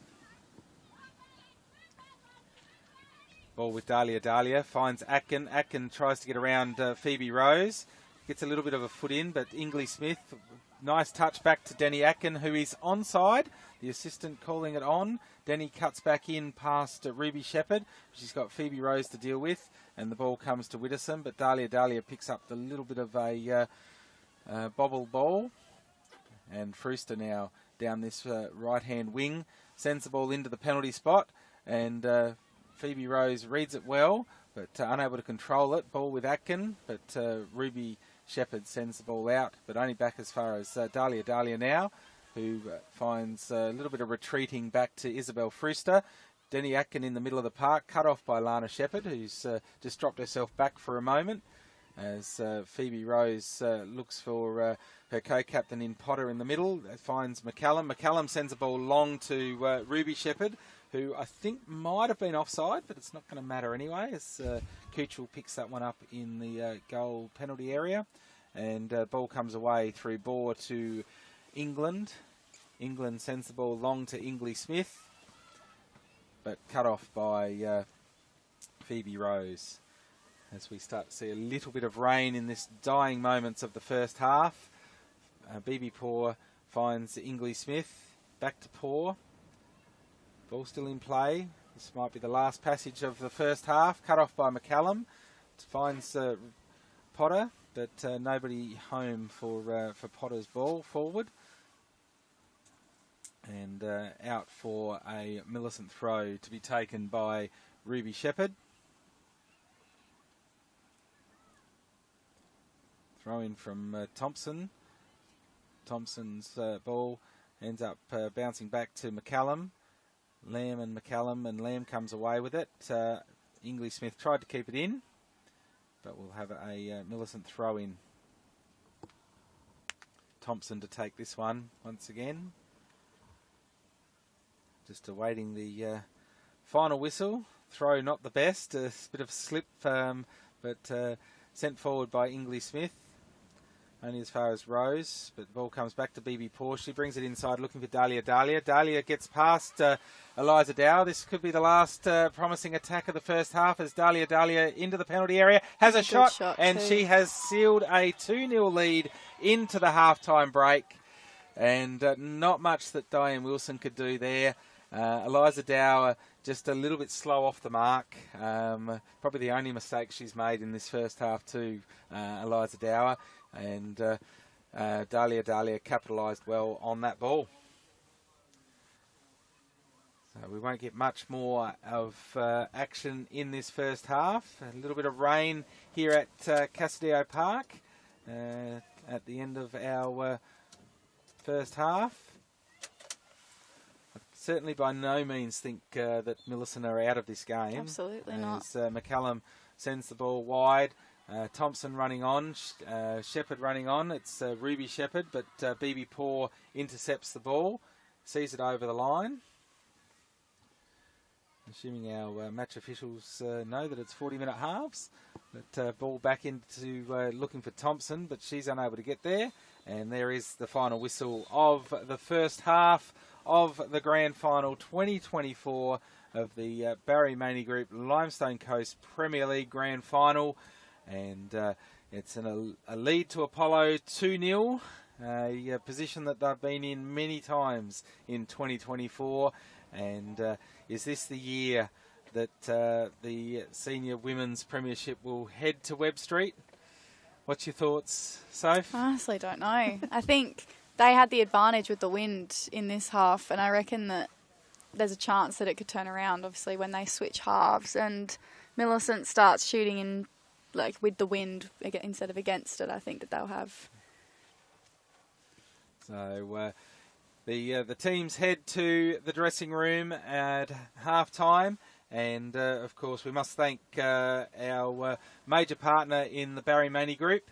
Ball with Dahlia. Dahlia finds Atkin. Atkin tries to get around Phoebe Rose. Gets a little bit of a foot in, but Ingley Smith, nice touch back to Denny Atkin, who is onside. The assistant calling it on. Denny cuts back in past Ruby Shepherd. She's got Phoebe Rose to deal with, and the ball comes to Widdowson, but Dahlia picks up a little bit of a bobble ball. And Frewster now down this right-hand wing, sends the ball into the penalty spot, and Phoebe Rose reads it well, but unable to control it. Ball with Atkin, but Ruby Shepherd sends the ball out, but only back as far as Dahlia now, who finds a little bit of retreating back to Isabel Frewster. Denny Atkin in the middle of the park, cut off by Lana Shepherd, who's just dropped herself back for a moment, as Phoebe Rose looks for her co-captain in Potter in the middle, finds McCallum. McCallum sends the ball long to Ruby Shepherd, who I think might have been offside, but it's not going to matter anyway, as Kuchel picks that one up in the goal penalty area. And ball comes away through Bohr to England. England sends the ball long to Ingley Smith, but cut off by Phoebe Rose. As we start to see a little bit of rain in this dying moments of the first half. BB Poor finds Ingley Smith, back to Poor. Ball still in play. This might be the last passage of the first half. Cut off by McCallum. Finds Potter, but nobody home for Potter's ball forward. And out for a Millicent throw to be taken by Ruby Shepherd. Throw in from Thompson. Thompson's ball ends up bouncing back to McCallum. Lamb and McCallum, and Lamb comes away with it. Ingley Smith tried to keep it in, but we'll have a Millicent throw in. Thompson to take this one once again. Just awaiting the final whistle. Throw not the best, a bit of a slip, but sent forward by Ingley Smith. Only as far as Rose, but the ball comes back to BB Poor. She brings it inside looking for Dahlia. Dahlia gets past Eliza Dow. This could be the last promising attack of the first half, as Dahlia into the penalty area. Has a shot and she has sealed a 2-0 lead into the half-time break. And not much that Diane Wilson could do there. Eliza Dow just a little bit slow off the mark. Probably the only mistake she's made in this first half too, Eliza Dower. And Dahlia capitalised well on that ball. So we won't get much more of action in this first half. A little bit of rain here at Casadio Park at the end of our first half. I certainly by no means think that Millicent are out of this game. Absolutely not. As McCallum sends the ball wide. Thompson running on, Shepherd running on. It's Ruby Shepherd, but BB Poor intercepts the ball, sees it over the line. assuming our match officials know that it's 40-minute halves. But ball back into looking for Thompson, but she's unable to get there. And there is the final whistle of the first half of the grand final 2024 of the Barry Maney Group Limestone Coast Premier League grand final. And it's a lead to Apollo 2-0, a position that they've been in many times in 2024. And is this the year that the Senior Women's Premiership will head to Webb Street? What's your thoughts, Soph? I honestly don't know. I think they had the advantage with the wind in this half, and I reckon that there's a chance that it could turn around, obviously, when they switch halves and Millicent starts shooting in, like, with the wind instead of against it. I think that they'll have. So the teams head to the dressing room at half-time. And, of course, we must thank our major partner in the Barry Maney Group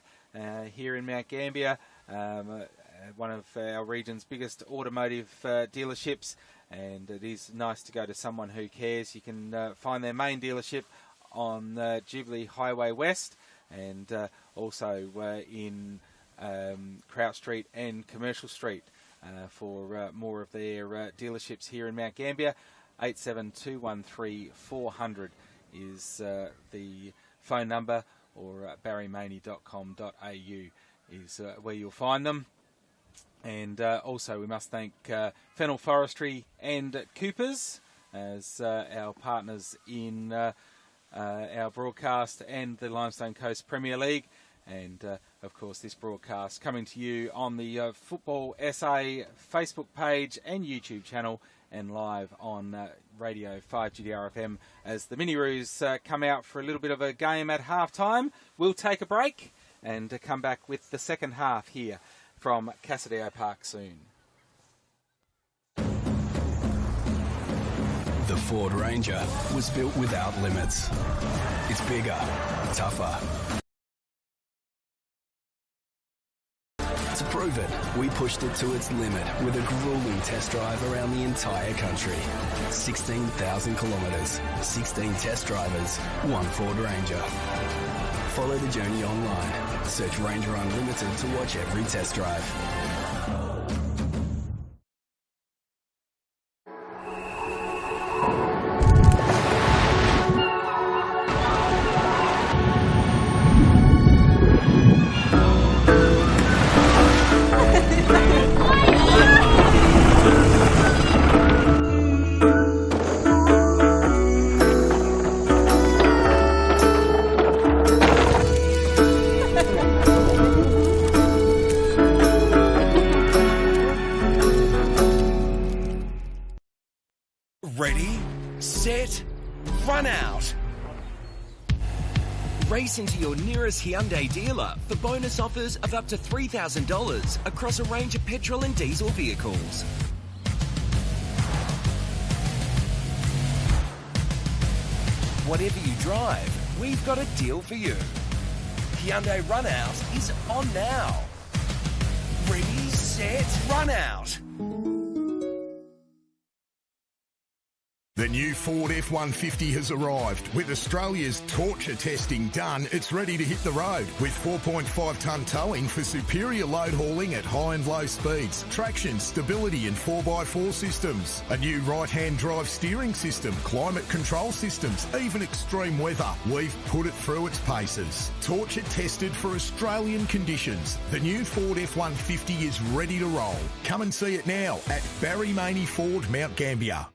here in Mount Gambier, one of our region's biggest automotive dealerships. And it is nice to go to someone who cares. You can find their main dealership on Jubilee Highway West and also in Kraut Street and Commercial Street for more of their dealerships here in Mount Gambier. 87213 is the phone number, or barrymaney.com.au is where you'll find them. And also we must thank Fennel Forestry and Coopers as our partners in our broadcast and the Limestone Coast Premier League. And, of course, this broadcast coming to you on the Football SA Facebook page and YouTube channel, and live on Radio 5GDRFM as the Mini-Roos come out for a little bit of a game at half-time. We'll take a break and come back with the second half here from Casadio Park soon. The Ford Ranger was built without limits. It's bigger, tougher. To prove it, we pushed it to its limit with a grueling test drive around the entire country. 16,000 kilometres, 16 test drivers, one Ford Ranger. Follow the journey online. Search Ranger Unlimited to watch every test drive. Ready, set, run out. Race into your nearest Hyundai dealer for bonus offers of up to $3,000 across a range of petrol and diesel vehicles. Whatever you drive, we've got a deal for you. Hyundai Run Out is on now. Ready, set, run out. The new Ford F-150 has arrived. With Australia's torture testing done, it's ready to hit the road with 4.5 tonne towing for superior load hauling at high and low speeds, traction, stability and 4x4 systems, a new right-hand drive steering system, climate control systems, even extreme weather. We've put it through its paces. Torture tested for Australian conditions. The new Ford F-150 is ready to roll. Come and see it now at Barry Maney Ford, Mount Gambier.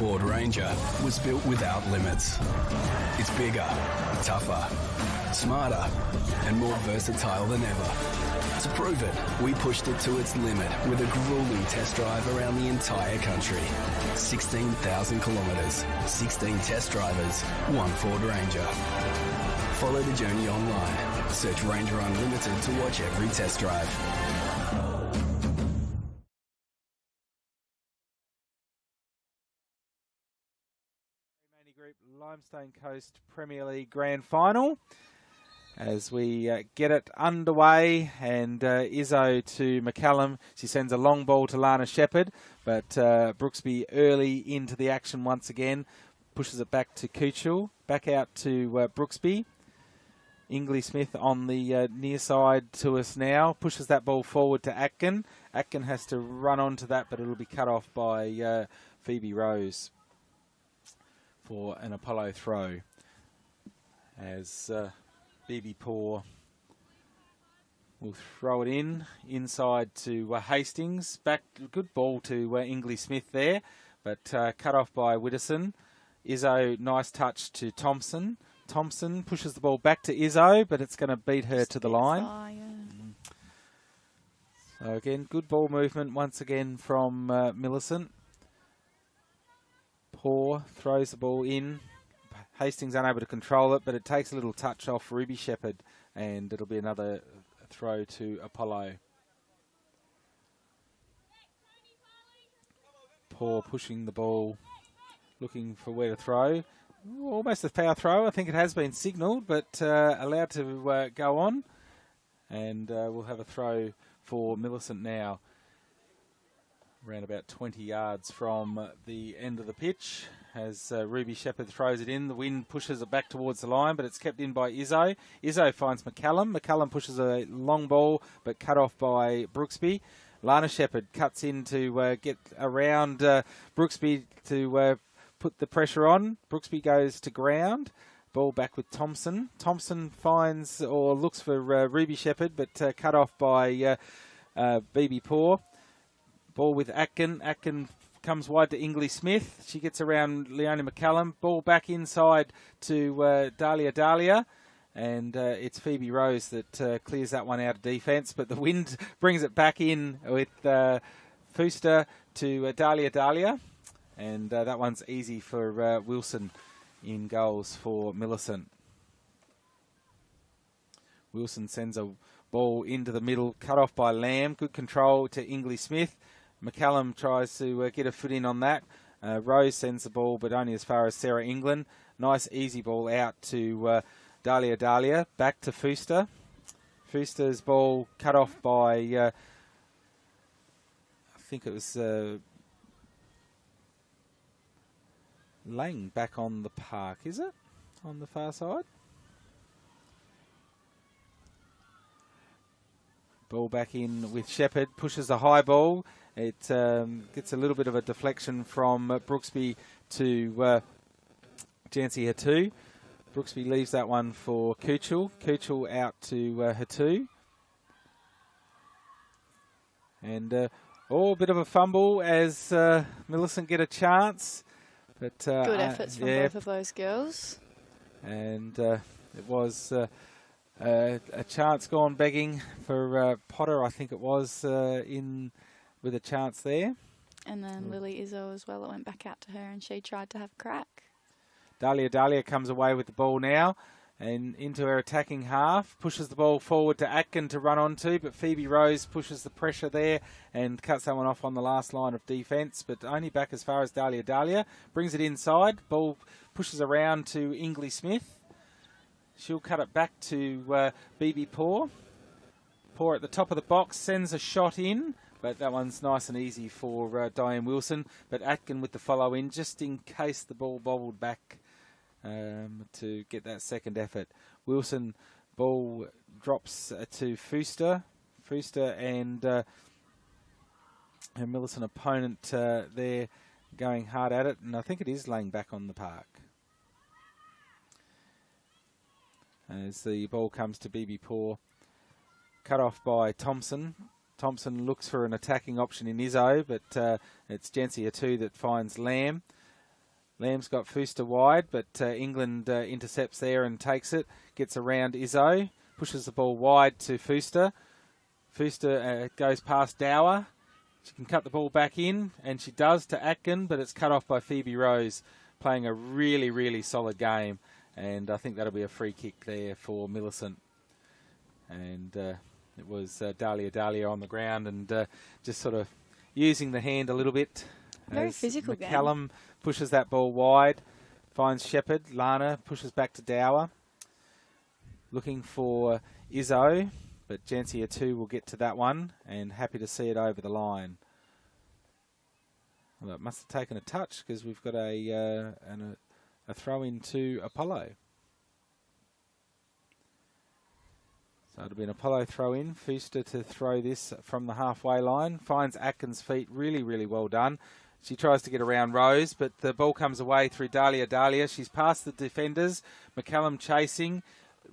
Ford Ranger was built without limits. It's bigger, tougher, smarter, and more versatile than ever. To prove it, we pushed it to its limit with a grueling test drive around the entire country. 16,000 kilometres, 16 test drivers, one Ford Ranger. Follow the journey online. Search Ranger Unlimited to watch every test drive. Maney Group Limestone Coast Premier League Grand Final. As we get it underway, and Izzo to McCallum. She sends a long ball to Lana Shepherd, but Brooksby early into the action once again. Pushes it back to Kuchel, back out to Brooksby. Ingley Smith on the near side to us now. Pushes that ball forward to Atkin. Atkin has to run onto that, but it'll be cut off by Phoebe Rose for an Apollo throw. As BB Paw will throw it inside to Hastings. Back, good ball to Ingley Smith there, but cut off by Widdowson. Izzo, nice touch to Thompson. Thompson pushes the ball back to Izzo, but it's going to beat her to the line. So again, good ball movement once again from Millicent. Paw throws the ball in. Hastings unable to control it, but it takes a little touch off Ruby Shepherd, and it'll be another throw to Apollo. Paw pushing the ball, looking for where to throw. Almost a foul throw. I think it has been signalled, but allowed to go on. And we'll have a throw for Millicent now. Around about 20 yards from the end of the pitch. As Ruby Shepherd throws it in, the wind pushes it back towards the line, but it's kept in by Izzo. Izzo finds McCallum. McCallum pushes a long ball, but cut off by Brooksby. Lana Shepherd cuts in to get around Brooksby to put the pressure on. Brooksby goes to ground. Ball back with Thompson. Thompson finds or looks for Ruby Shepherd, but cut off by BB Paw. Ball with Atkin. Atkin comes wide to Ingley Smith. She gets around Leonie McCallum. Ball back inside to Dahlia. And it's Phoebe Rose that clears that one out of defence. But the wind brings it back in with Fuster to Dahlia. And that one's easy for Wilson in goals for Millicent. Wilson sends a ball into the middle, cut off by Lamb. Good control to Ingley Smith. McCallum tries to get a foot in on that. Rose sends the ball, but only as far as Sarah England. Nice easy ball out to Dahlia. Back to Fuster. Fuster's ball cut off by, I think it was Lang back on the park, is it? On the far side? Ball back in with Shepherd. Pushes a high ball. It gets a little bit of a deflection from Brooksby to Jancy Hatu. Brooksby leaves that one for Kuchel. Kuchel out to Hatu. And a bit of a fumble as Millicent get a chance. But, good efforts from both of those girls. And it was a chance gone begging for Potter, I think it was, with a chance there. And then Lily Izzo as well. It went back out to her and she tried to have a crack. Dahlia comes away with the ball now and into her attacking half. Pushes the ball forward to Atkin to run onto, but Phoebe Rose pushes the pressure there and cuts that one off on the last line of defence, but only back as far as Dahlia. Brings it inside. Ball pushes around to Ingley Smith. She'll cut it back to BB Paw. Paw at the top of the box, sends a shot in, but that one's nice and easy for Diane Wilson. But Atkin with the follow in, just in case the ball bobbled back to get that second effort. Wilson, ball drops to Fuster. Fuster and her Millicent opponent there going hard at it. And I think it is laying back on the park. As the ball comes to BB Paw. Cut off by Thompson. Thompson looks for an attacking option in Izzo, but it's Jancy Hatu that finds Lamb. Lamb's got Fuster wide, but England intercepts there and takes it. Gets around Izzo. Pushes the ball wide to Fuster. Fuster goes past Dower. She can cut the ball back in, and she does to Atkin, but it's cut off by Phoebe Rose, playing a really, really solid game. And I think that'll be a free kick there for Millicent. And it was Dahlia on the ground and just sort of using the hand a little bit. Very physical McCallum pushes that ball wide, finds Shepherd. Lana pushes back to Dower. Looking for Izzo, but Jancia 2 will get to that one, and happy to see it over the line. Well, it must have taken a touch because we've got a throw in to Apollo. So it'll be an Apollo throw in. Fuster to throw this from the halfway line. Finds Atkins' feet. Really, really well done. She tries to get around Rose, but the ball comes away through Dahlia. She's past the defenders. McCallum chasing.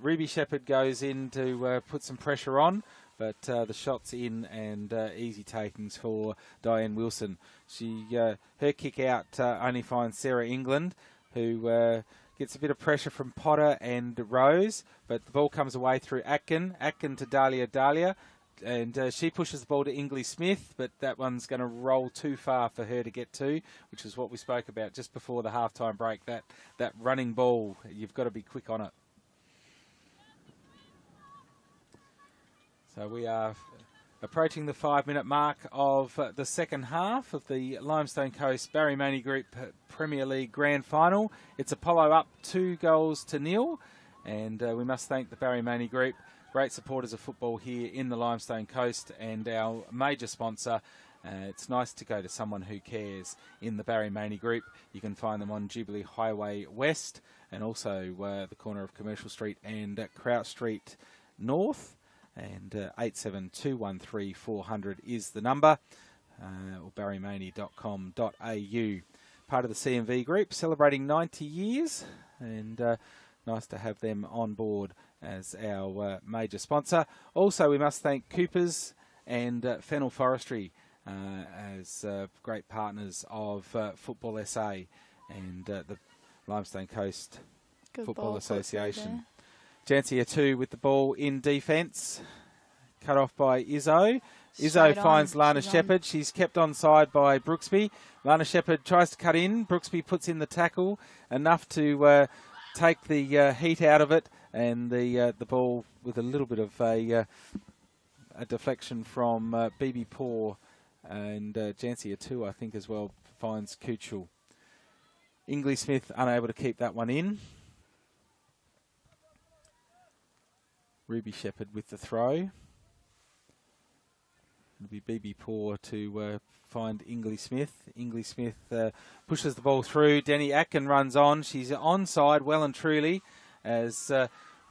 Ruby Shepherd goes in to put some pressure on, but the shot's in and easy takings for Diane Wilson. Her kick out only finds Sarah England, who gets a bit of pressure from Potter and Rose, but the ball comes away through Atkin. Atkin to Dahlia, and she pushes the ball to Ingley Smith, but that one's going to roll too far for her to get to, which is what we spoke about just before the halftime break. That running ball, you've got to be quick on it. So we are approaching the 5-minute mark of the second half of the Limestone Coast Barry Maney Group Premier League Grand Final. It's Apollo up 2-0, and we must thank the Barry Maney Group, great supporters of football here in the Limestone Coast, and our major sponsor. It's nice to go to someone who cares in the Barry Maney Group. You can find them on Jubilee Highway West and also the corner of Commercial Street and Crouch Street North. And 87213 400 is the number, or barrymaney.com.au. Part of the CMV group, celebrating 90 years, and nice to have them on board as our major sponsor. Also, we must thank Coopers and Fennel Forestry as great partners of Football SA and the Limestone Coast Football Association. Jancia 2 with the ball in defence. Cut off by Izzo. Izzo finds Lana Shepherd. She's kept onside by Brooksby. Lana Shepherd tries to cut in. Brooksby puts in the tackle enough to take the heat out of it. And the ball with a little bit of a deflection from BB Poor. And Jancia 2, I think, as well, finds Kuchel. Ingley Smith unable to keep that one in. Ruby Shepherd with the throw. It'll be BB Poor to find Ingley Smith. Ingley Smith pushes the ball through. Denny Atkin runs on. She's onside well and truly as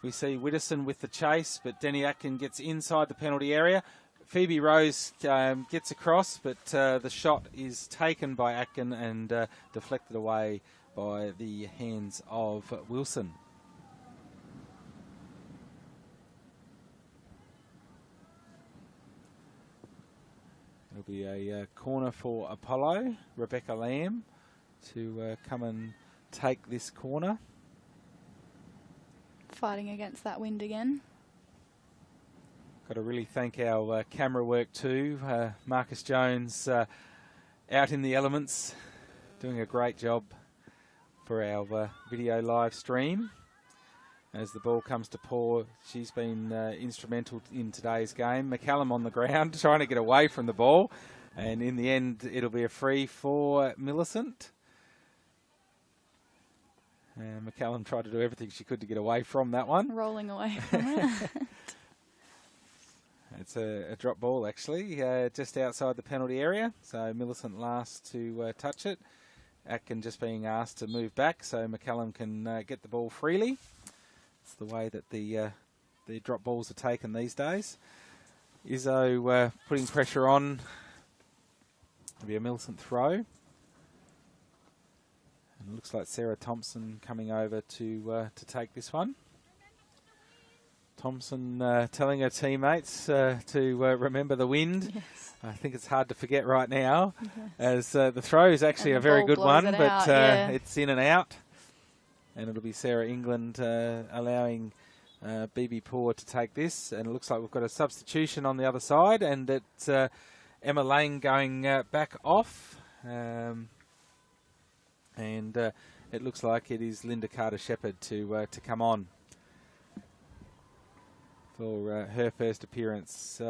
we see Widdowson with the chase, but Denny Atkin gets inside the penalty area. Phoebe Rose gets across, but the shot is taken by Atkin and deflected away by the hands of Wilson. It'll be a corner for Apollo, Rebecca Lamb, to come and take this corner. Fighting against that wind again. Got to really thank our camera work too. Marcus Jones out in the elements, doing a great job for our video live stream. As the ball comes to Paul, she's been instrumental in today's game. McCallum on the ground, trying to get away from the ball. And in the end, it'll be a free for Millicent. McCallum tried to do everything she could to get away from that one. Rolling away from it. It's a drop ball, actually, just outside the penalty area. So Millicent last to touch it. Atkin just being asked to move back so McCallum can get the ball freely. It's the way that the drop balls are taken these days. Izzo putting pressure on. It'll be a Millicent throw. And it looks like Sarah Thompson coming over to take this one. Thompson telling her teammates to remember the wind. Yes. I think it's hard to forget right now, as the throw is actually a very good one, but it's in and out. And it'll be Sarah England allowing BB Poor to take this. And it looks like we've got a substitution on the other side, and it's Emma Lane going back off. And it looks like it is Linda Carter-Shepherd to come on for her first appearance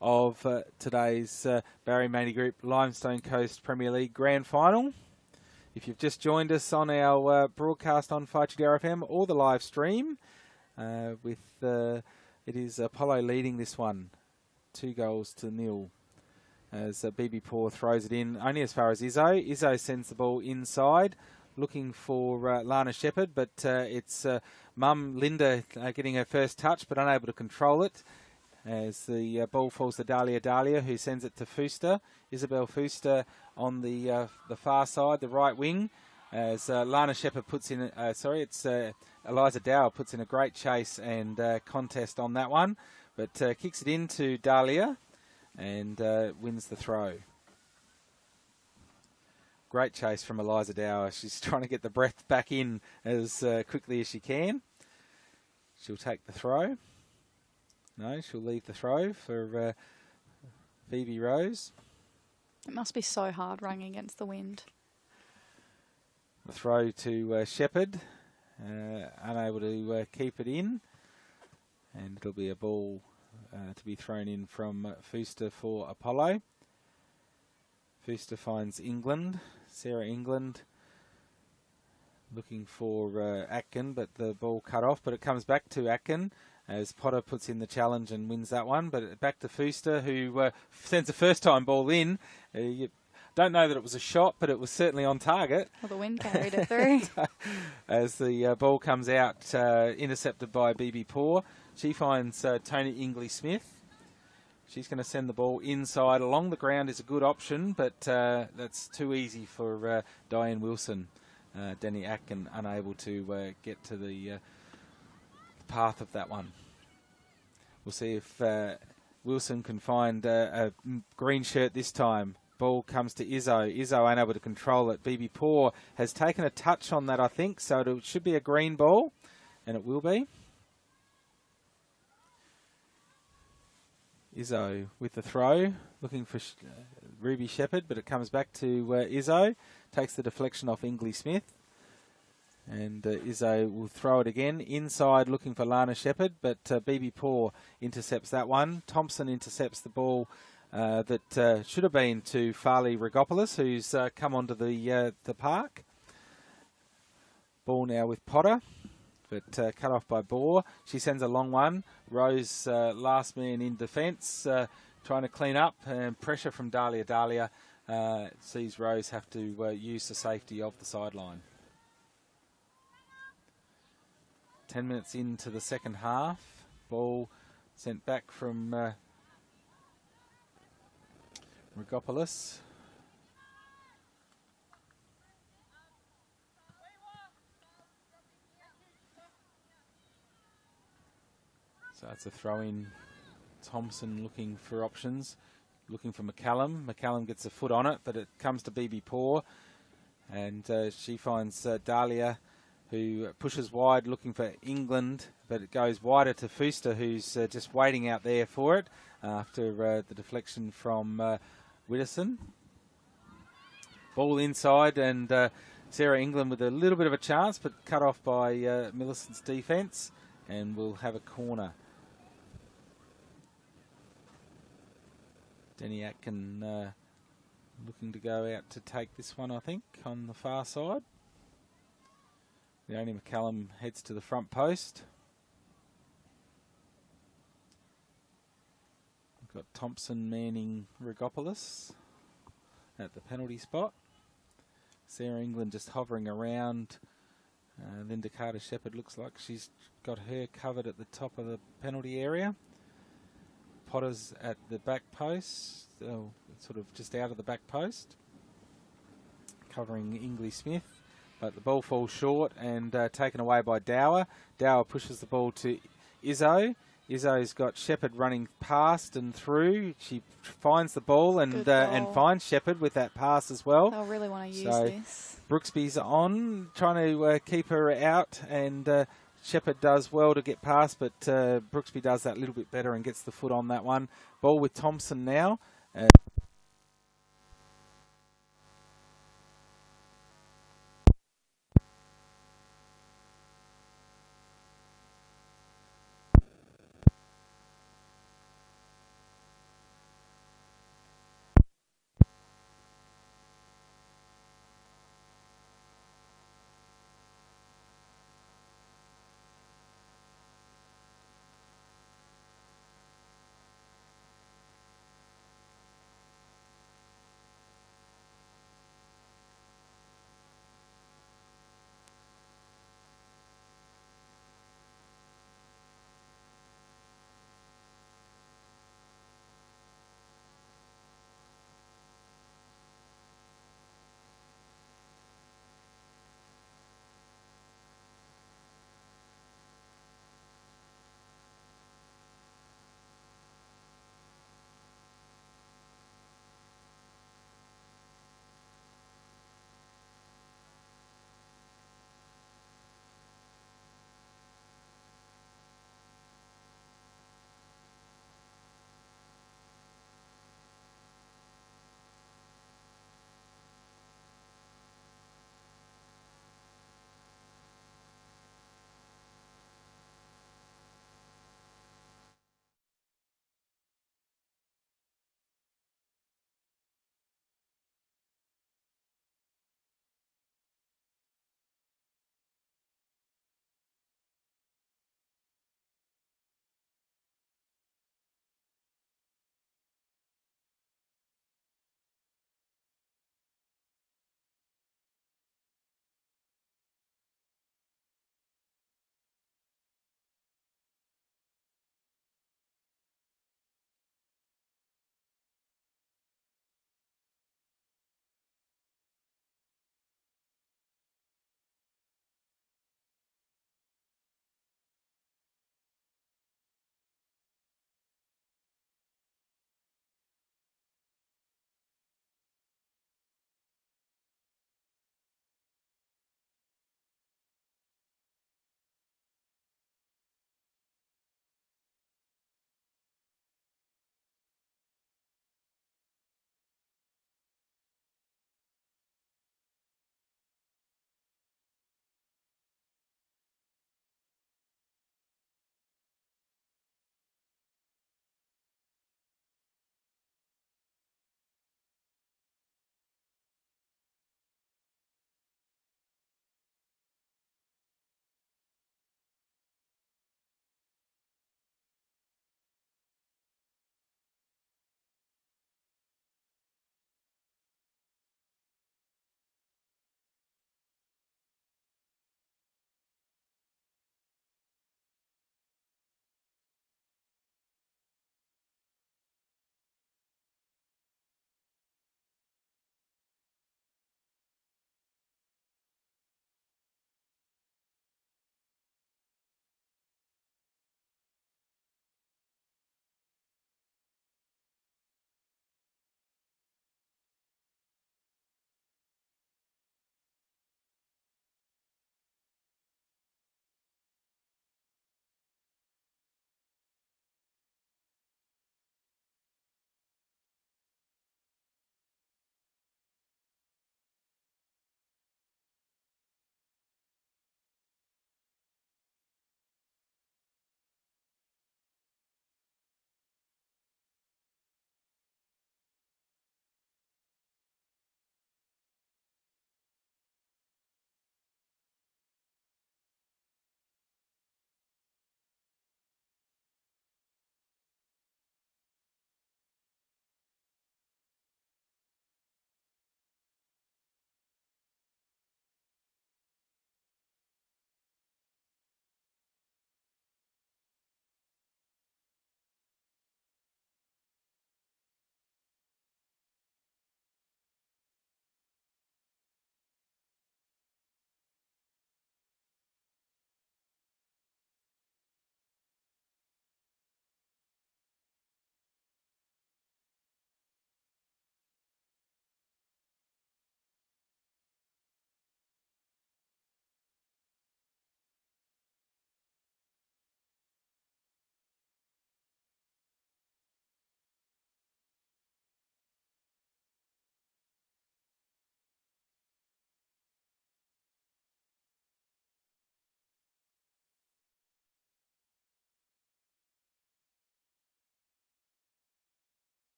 of today's Barry Maney Group Limestone Coast Premier League Grand Final. If you've just joined us on our broadcast on 5GDRFM or the live stream, it is Apollo leading this one, 2-0 as BB Poor throws it in only as far as Izzo. Izzo sends the ball inside, looking for Lana Shepherd, but it's mum Linda getting her first touch but unable to control it as the ball falls to Dahlia, who sends it to Fuster. Isabel Fuster on the far side, the right wing, as Lana Shepherd puts in, Eliza Dower puts in a great chase and contest on that one, but kicks it into Dahlia and wins the throw. Great chase from Eliza Dower. She's trying to get the breath back in as quickly as she can. She'll take the throw. No, she'll leave the throw for Phoebe Rose. It must be so hard running against the wind. The throw to Shepherd, unable to keep it in. And it'll be a ball to be thrown in from Fuster for Apollo. Fuster finds England, Sarah England, looking for Atkin, but the ball cut off. But it comes back to Atkin as Potter puts in the challenge and wins that one. But back to Fuster, who sends a first-time ball in. You don't know that it was a shot, but it was certainly on target. Well, the wind carried it through. As the ball comes out, intercepted by BB Poor. She finds Tony Ingley-Smith. She's going to send the ball inside. Along the ground is a good option, but that's too easy for Diane Wilson. Danny Atkin unable to get to the path of that one. We'll see if Wilson can find a green shirt this time. Ball comes to Izzo. Izzo unable to control it. BB Poor has taken a touch on that, I think, so it should be a green ball, and it will be. Izzo with the throw, looking for Ruby Shepherd, but it comes back to Izzo. Takes the deflection off Ingley-Smith. And Izzo will throw it again. Inside looking for Lana Shepherd, but BB Poor intercepts that one. Thompson intercepts the ball that should have been to Farley Rigopoulos, who's come onto the park. Ball now with Potter, but cut off by Bohr. She sends a long one. Rose, last man in defence, trying to clean up, and pressure from Dahlia. Dahlia sees Rose have to use the safety of the sideline. 10 minutes into the second half. Ball sent back from Rigopoulos. So that's a throw in. Thompson looking for options, looking for McCallum. McCallum gets a foot on it, but it comes to BB Poor, and she finds Dahlia, who pushes wide looking for England, but it goes wider to Fuster, who's just waiting out there for it after the deflection from Widdowson. Ball inside, and Sarah England with a little bit of a chance, but cut off by Millicent's defence, and we'll have a corner. Denny Atkin looking to go out to take this one, I think, on the far side. Leonie McCallum heads to the front post. We've got Thompson manning Rigopoulos at the penalty spot. Sarah England just hovering around. Linda Carter-Shepherd looks like she's got her covered at the top of the penalty area. Potter's at the back post, sort of just out of the back post, covering Ingley-Smith. But the ball falls short and taken away by Dower. Dower pushes the ball to Izzo. Izzo's got Shepherd running past and through. She finds the ball and finds Shepherd with that pass as well. They'll really want to use So this. Brooksby's on, trying to keep her out, and Shepherd does well to get past, but Brooksby does that a little bit better and gets the foot on that one. Ball with Thompson now.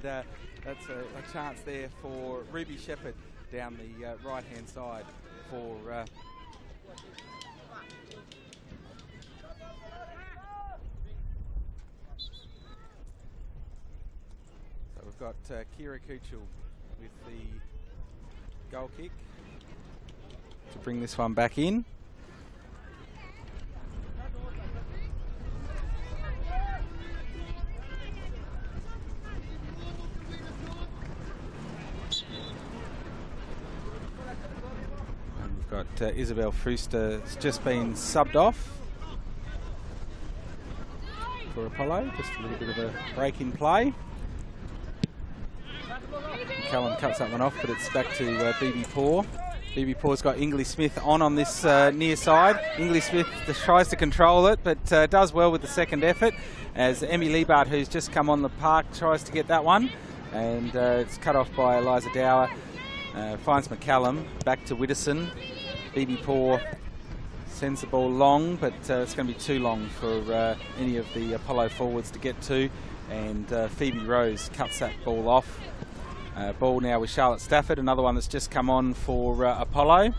and that's a chance there for Ruby Shepherd down the right-hand side for so we've got Kira Kuchel with the goal kick to bring this one back in. Got Isabel Frooster just been subbed off for Apollo. Just a little bit of a break in play. Callum cuts that one off, but it's back to BB Paw. BB Paw's got Ingley Smith on this near side. Ingley Smith tries to control it, but does well with the second effort as Emmy Liebart, who's just come on the park, tries to get that one. And it's cut off by Eliza Dower. Finds McCallum, back to Widdowson. BB Paw sends the ball long, but it's going to be too long for any of the Apollo forwards to get to, and Phoebe Rose cuts that ball off. Ball now with Charlotte Stafford, another one that's just come on for Apollo.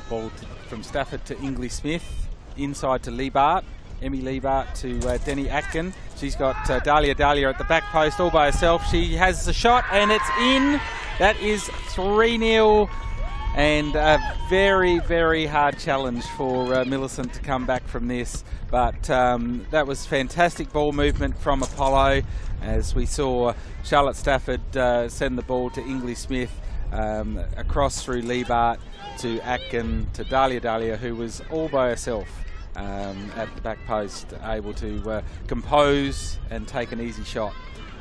Ball from Stafford to Ingley Smith, inside to Liebart. Emmy Liebart to Denny Atkin. She's got Dahlia at the back post all by herself. She has the shot and it's in. That is 3-0. And a very, very hard challenge for Millicent to come back from this. But that was fantastic ball movement from Apollo as we saw Charlotte Stafford send the ball to Ingley Smith across through Liebart to Atkin to Dahlia, who was all by herself at the back post, able to compose and take an easy shot.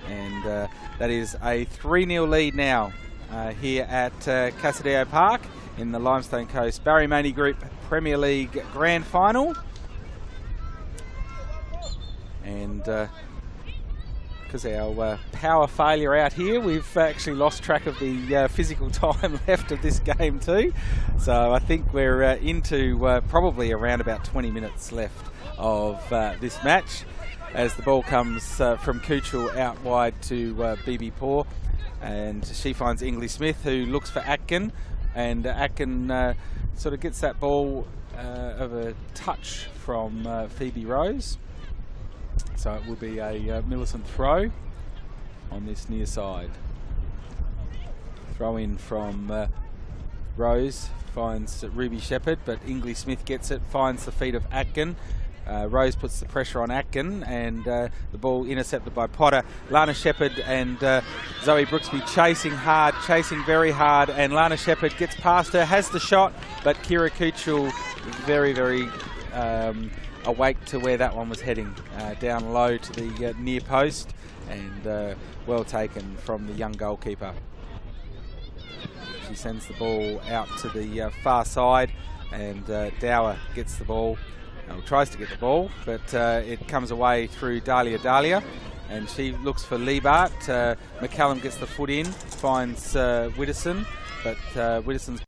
And that is a 3-0 lead now. Here at Casadio Park in the Limestone Coast Barry Maney Group Premier League Grand Final. And because our power failure out here, we've actually lost track of the physical time left of this game too. So I think we're into probably around about 20 minutes left of this match as the ball comes from Kuchel out wide to BB Paw. And she finds Ingley Smith, who looks for Atkin, and Atkin sort of gets that ball of a touch from Phoebe Rose. So it will be a Millicent throw on this near side. Throw in from Rose, finds Ruby Shepherd, but Ingley Smith gets it, finds the feet of Atkin. Rose puts the pressure on Atkin, and the ball intercepted by Potter. Lana Shepherd and Zoe Brooksby chasing very hard, and Lana Shepherd gets past her, has the shot, but Kira Kuchel very, very awake to where that one was heading, down low to the near post, and well taken from the young goalkeeper. She sends the ball out to the far side, and Dower gets the ball. Tries to get the ball, but it comes away through Dahlia, and she looks for Liebart. McCallum gets the foot in, finds Widdowson, but Widdowson's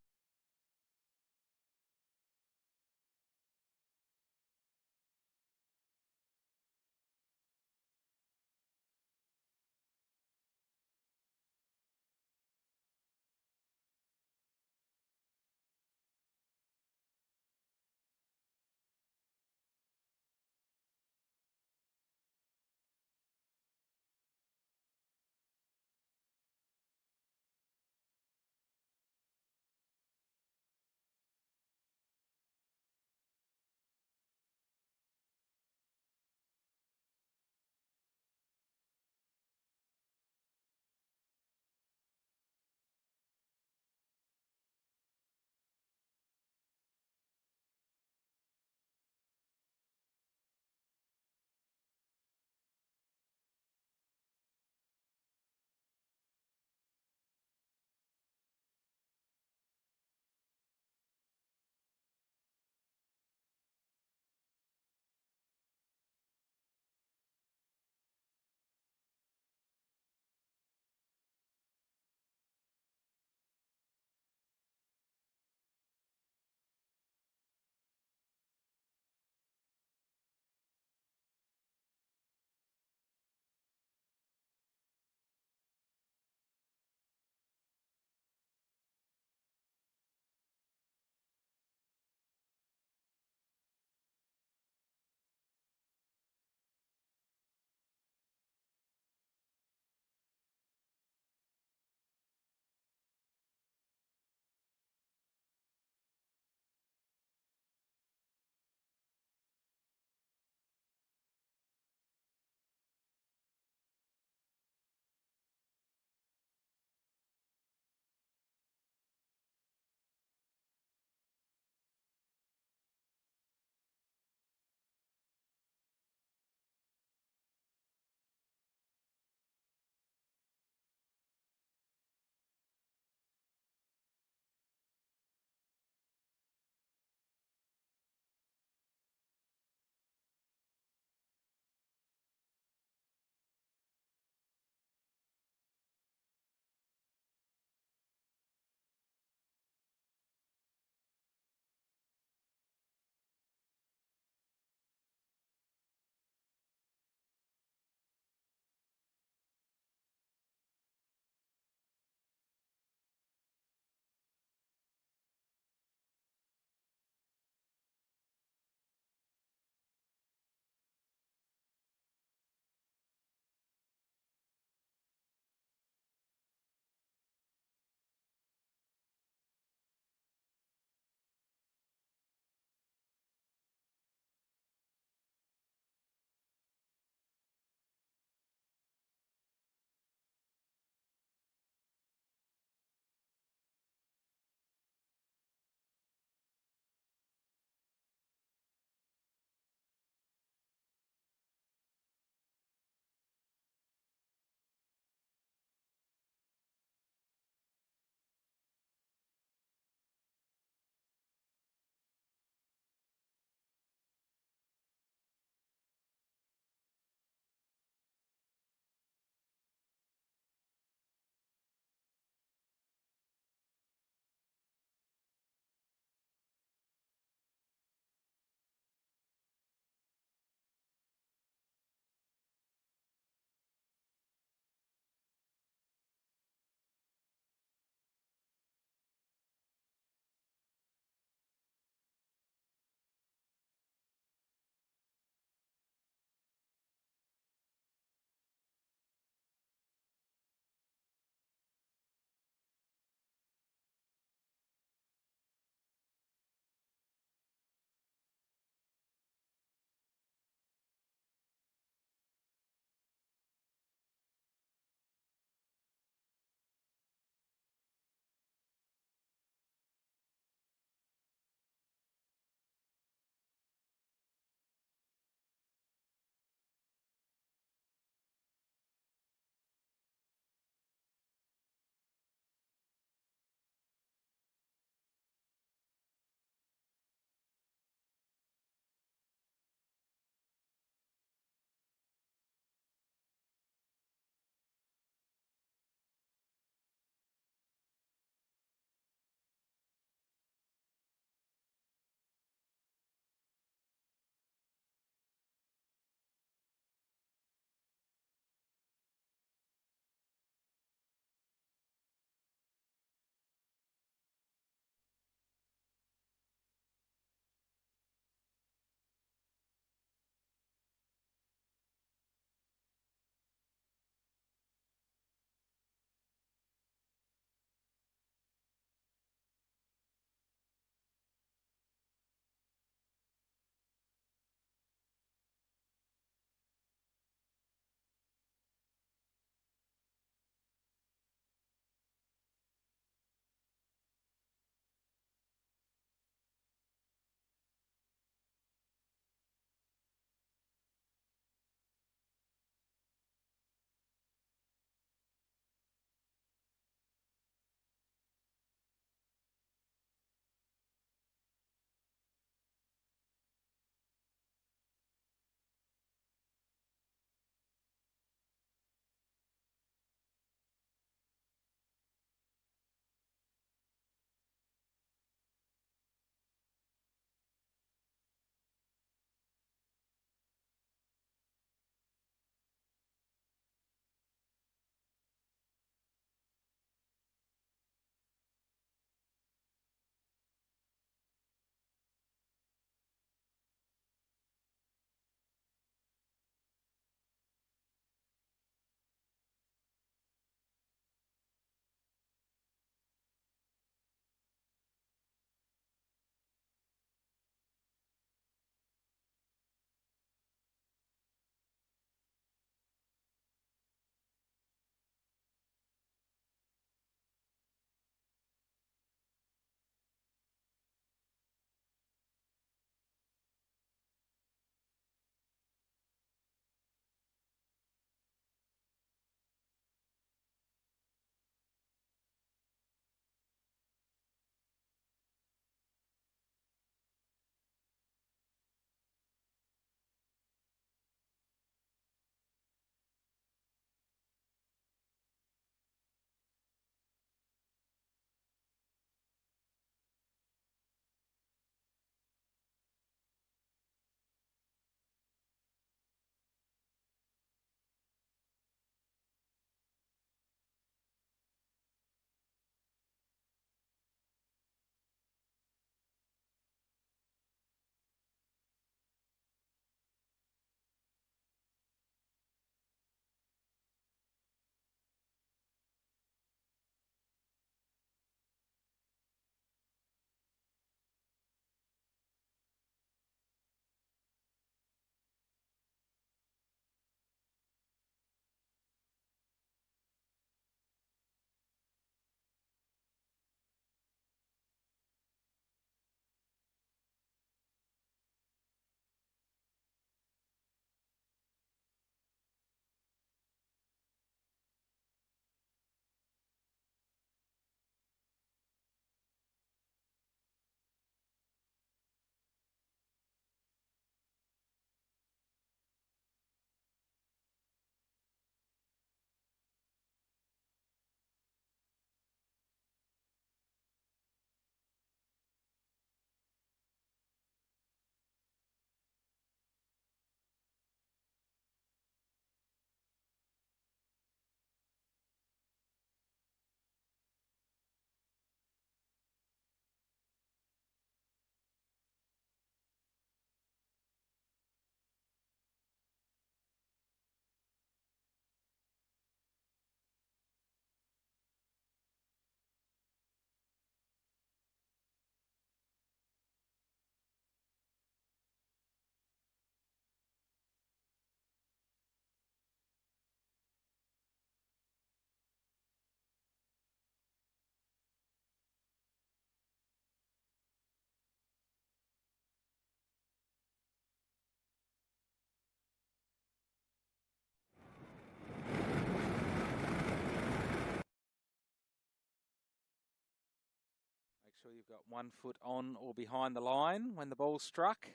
sure you've got 1 foot on or behind the line when the ball's struck.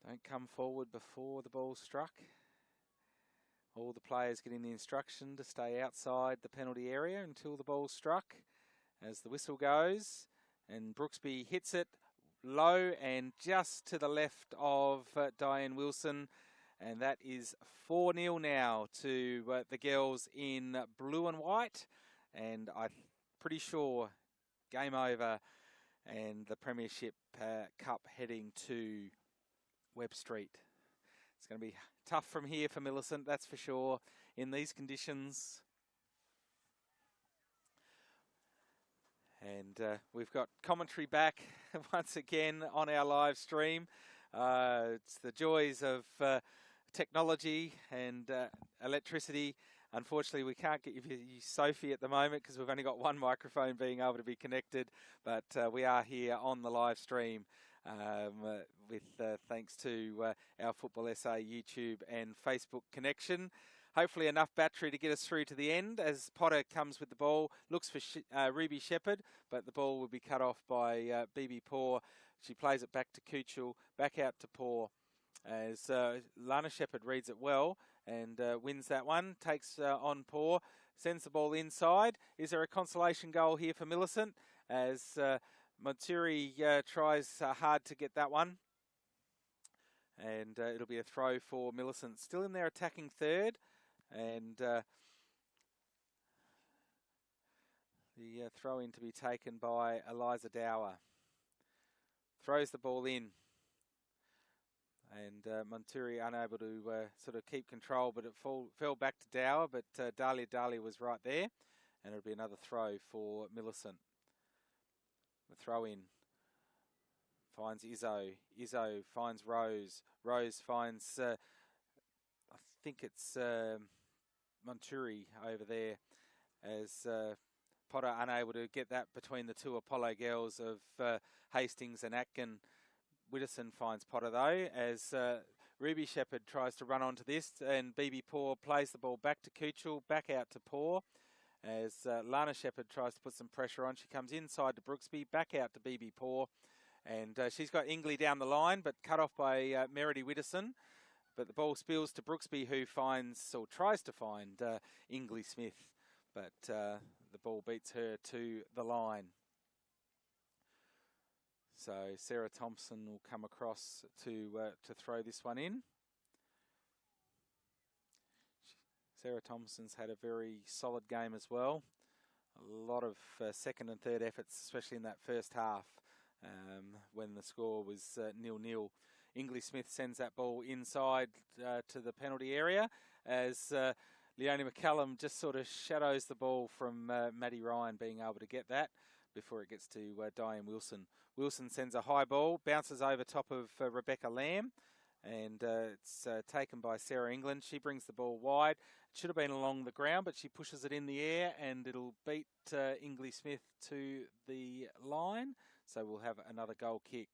Don't come forward before the ball's struck. All the players getting the instruction to stay outside the penalty area until the ball's struck as the whistle goes. And Brooksby hits it low and just to the left of Diane Wilson. And that is 4-0 now to the girls in blue and white. And I'm pretty sure game over and the Premiership Cup heading to Webb Street. It's going to be tough from here for Millicent, that's for sure, in these conditions. And we've got commentary back once again on our live stream. It's the joys of technology and electricity. Unfortunately, we can't get you Sophie at the moment because we've only got one microphone being able to be connected, but we are here on the live stream with thanks to our Football SA YouTube and Facebook connection. Hopefully enough battery to get us through to the end as Potter comes with the ball, looks for Ruby Shepherd, but the ball will be cut off by BB Poor. She plays it back to Kuchel, back out to Poor as Lana Shepherd reads it well and wins that one, takes on Poor, sends the ball inside. Is there a consolation goal here for Millicent as Monturi tries hard to get that one? And it'll be a throw for Millicent. Still in their attacking third. And the throw in to be taken by Eliza Dower. Throws the ball in. And Monturi unable to sort of keep control, but it fell back to Dower. But Dahlia was right there. And it'll be another throw for Millicent. The throw in finds Izzo. Izzo finds Rose. Rose finds, I think it's Monturi over there as Potter unable to get that between the two Apollo girls of Hastings and Atkin. Widdowson finds Potter though as Ruby Shepherd tries to run onto this and BB Poor plays the ball back to Kuchel, back out to Poor. As Lana Shepherd tries to put some pressure on. She comes inside to Brooksby, back out to BB Poor. And she's got Ingley down the line, but cut off by Meredy Widdowson. But the ball spills to Brooksby, who finds, or tries to find, Ingley Smith. But the ball beats her to the line. So Sarah Thompson will come across to throw this one in. Sarah Thompson's had a very solid game as well. A lot of second and third efforts, especially in that first half when the score was 0-0. Ingley Smith sends that ball inside to the penalty area as Leonie McCallum just sort of shadows the ball from Maddie Ryan being able to get that before it gets to Diane Wilson. Wilson sends a high ball, bounces over top of Rebecca Lamb. And it's taken by Sarah England. She brings the ball wide. It should have been along the ground, but she pushes it in the air, and it'll beat Ingley Smith to the line. So we'll have another goal kick.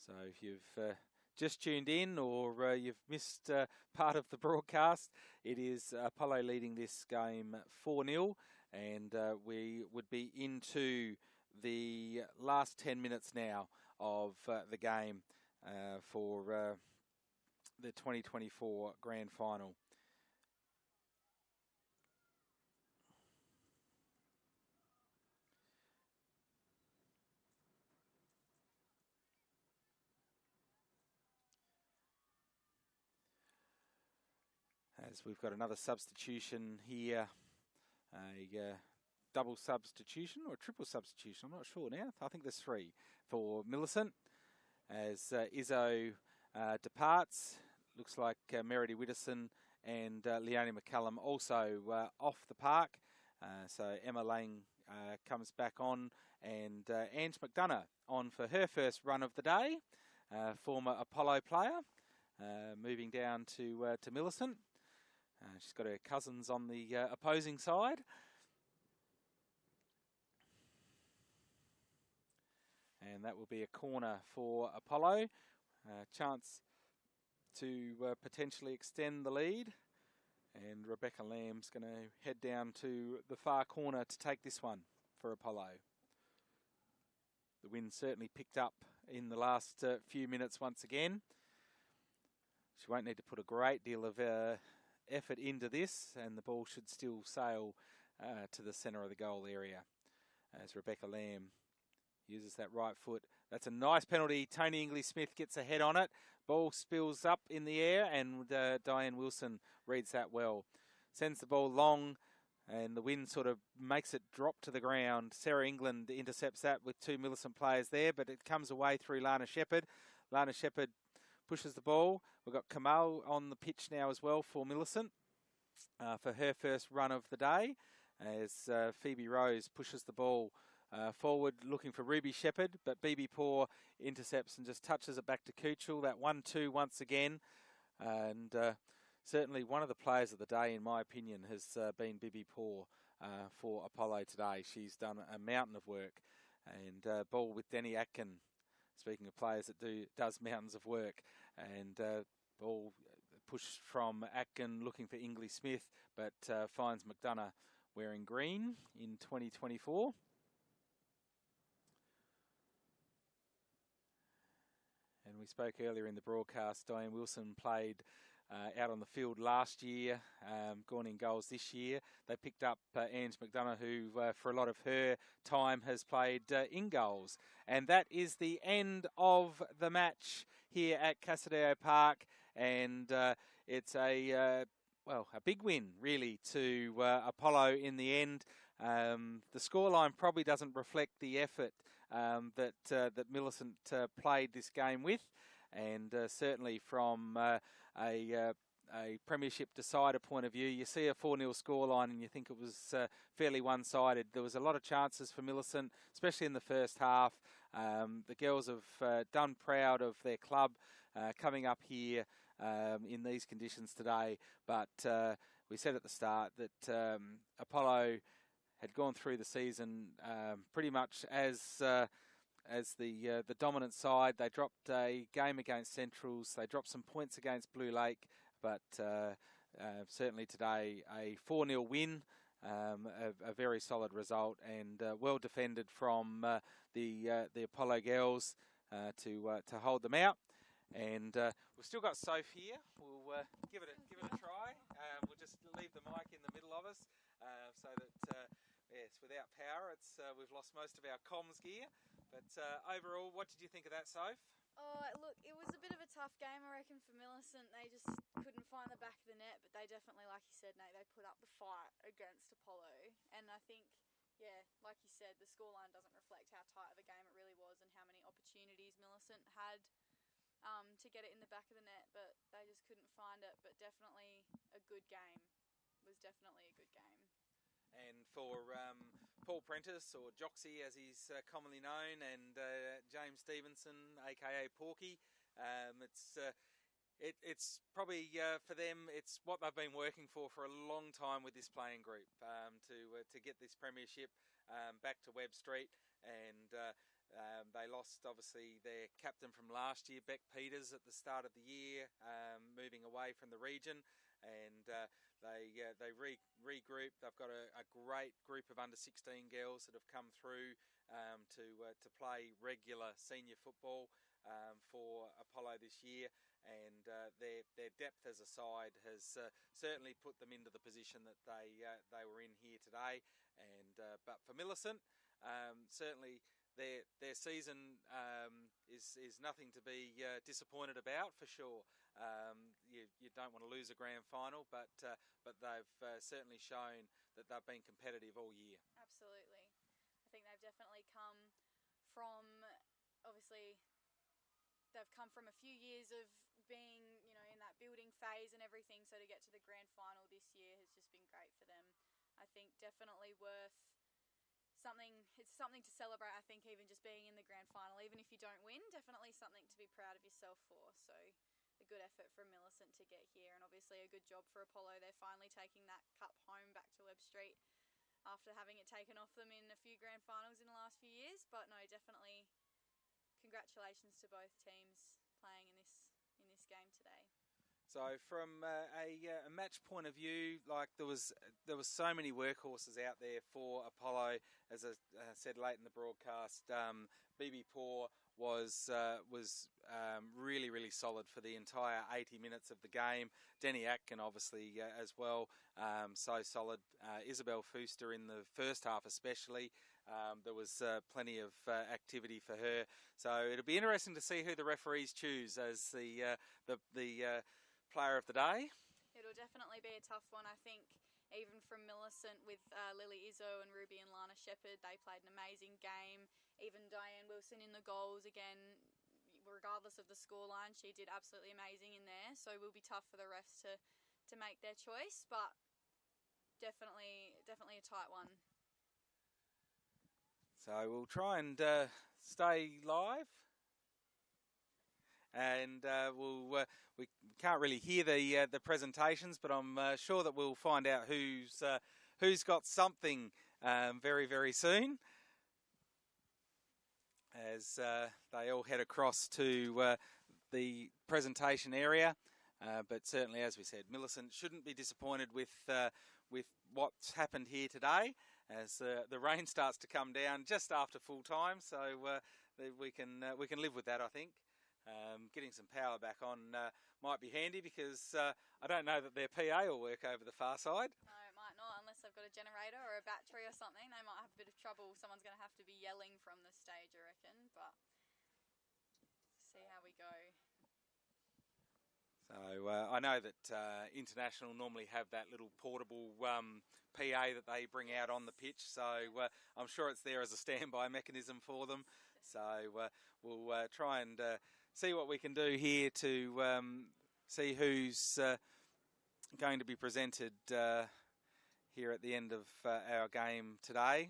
So if you've just tuned in or you've missed part of the broadcast, it is Apollo leading this game 4-0, and we would be into the last 10 minutes now of the game for the 2024 Grand Final. As we've got another substitution here, a double substitution or a triple substitution, I'm not sure now. I think there's 3 for Millicent. As Izzo departs, looks like Meredy Widdowson and Leonie McCallum also off the park. So Emma Lang comes back on and Ange McDonough on for her first run of the day. Former Apollo player, moving down to Millicent. She's got her cousins on the opposing side. And that will be a corner for Apollo. Chance to potentially extend the lead And Rebecca Lamb's going to head down to the far corner to take this one for Apollo. The wind certainly picked up in the last few minutes once again. She won't need to put a great deal of effort into this, and the ball should still sail to the centre of the goal area as Rebecca Lamb uses that right foot. That's a nice penalty. Tony English-Smith gets a head on it. Ball spills up in the air, and Diane Wilson reads that well. Sends the ball long, and the wind sort of makes it drop to the ground. Sarah England intercepts that with two Millicent players there, but it comes away through Lana Shepherd. Lana Shepherd pushes the ball. We've got Kamal on the pitch now as well for Millicent for her first run of the day, as Phoebe Rose pushes the ball forward looking for Ruby Shepherd, but BB Poor intercepts and just touches it back to Kuchel. That 1-2 once again, and certainly one of the players of the day, in my opinion, has been BB Poor for Apollo today. She's done a mountain of work, and ball with Denny Atkin. Speaking of players that does mountains of work, and ball pushed from Atkin looking for English-Smith, but finds McDonough wearing green in 2024. And we spoke earlier in the broadcast, Diane Wilson played out on the field last year, gone in goals this year. They picked up Ange McDonough, who for a lot of her time has played in goals. And that is the end of the match here at Casadio Park. And it's a big win, really, to Apollo in the end. The scoreline probably doesn't reflect the effort that Millicent played this game with, and certainly from a premiership decider point of view, you see a 4-0 scoreline and you think it was fairly one-sided. There was a lot of chances for Millicent, especially in the first half. The girls have done proud of their club coming up here in these conditions today, but we said at the start that Apollo had gone through the season pretty much as the dominant side. They dropped a game against Centrals. They dropped some points against Blue Lake, but certainly today a 4-0 win, a very solid result, and well defended from the Apollo girls to hold them out. And we've still got Soph here. We'll give it a try. We'll just leave the mic in the middle of us so that yes, without power, we've lost most of our comms gear. But overall, what did you think of that, Soph? Oh, look, it was a bit of a tough game, I reckon, for Millicent. They just couldn't find the back of the net, but they definitely, like you said, Nate, they put up the fight against Apollo. And I think, yeah, like you said, the scoreline doesn't reflect how tight of a game it really was and how many opportunities Millicent had to get it in the back of the net, but they just couldn't find it. But definitely a good game. It was definitely a good game. And for Paul Prentice, or Joxy as he's commonly known, and James Stevenson, aka Porky, it's probably for them, it's what they've been working for a long time with this playing group, to get this premiership back to Webb Street. And they lost, obviously, their captain from last year, Beck Peters, at the start of the year, moving away from the region. And they regrouped. They've got a great group of under-16 girls that have come through to play regular senior football for Apollo this year. And their depth as a side has certainly put them into the position that they were in here today. And but for Millicent, certainly their season is nothing to be disappointed about, for sure. You don't want to lose a grand final, but they've certainly shown that they've been competitive all year. Absolutely. I think they've definitely come from, obviously, they've come from a few years of being, in that building phase and everything, so to get to the grand final this year has just been great for them. I think definitely worth it's something to celebrate. I think even just being in the grand final, even if you don't win, definitely something to be proud of yourself for. So a good effort from Millicent to get here, and obviously a good job for Apollo. They're finally taking that cup home back to Webb Street after having it taken off them in a few grand finals in the last few years. But no, definitely congratulations to both teams playing in this game today. So from a match point of view, like there was so many workhorses out there for Apollo. As I said late in the broadcast, BB Poor was really solid for the entire 80 minutes of the game. Denny Atkin obviously as well, so solid. Isabel Fuster in the first half especially. There was plenty of activity for her. So it'll be interesting to see who the referees choose as the player of the day. It'll definitely be a tough one, I think. Even from Millicent with Lily Izzo and Ruby and Lana Shepherd, they played an amazing game. Even Diane Wilson in the goals again, regardless of the scoreline, she did absolutely amazing in there. So it will be tough for the refs to make their choice, but definitely a tight one. So we'll try and stay live. And we can't really hear the presentations, but I'm sure that we'll find out who's got something very soon, as they all head across to the presentation area. But certainly, as we said, Millicent shouldn't be disappointed with what's happened here today, as the rain starts to come down just after full time. So we can live with that, I think. Getting some power back on might be handy, because I don't know that their PA will work over the far side. No, it might not, unless they've got a generator or a battery or something. They might have a bit of trouble. Someone's going to have to be yelling from the stage, I reckon, but see how we go. So I know that International normally have that little portable PA that they bring out on the pitch, so I'm sure it's there as a standby mechanism for them. So we'll try and see what we can do here to see who's going to be presented here at the end of our game today.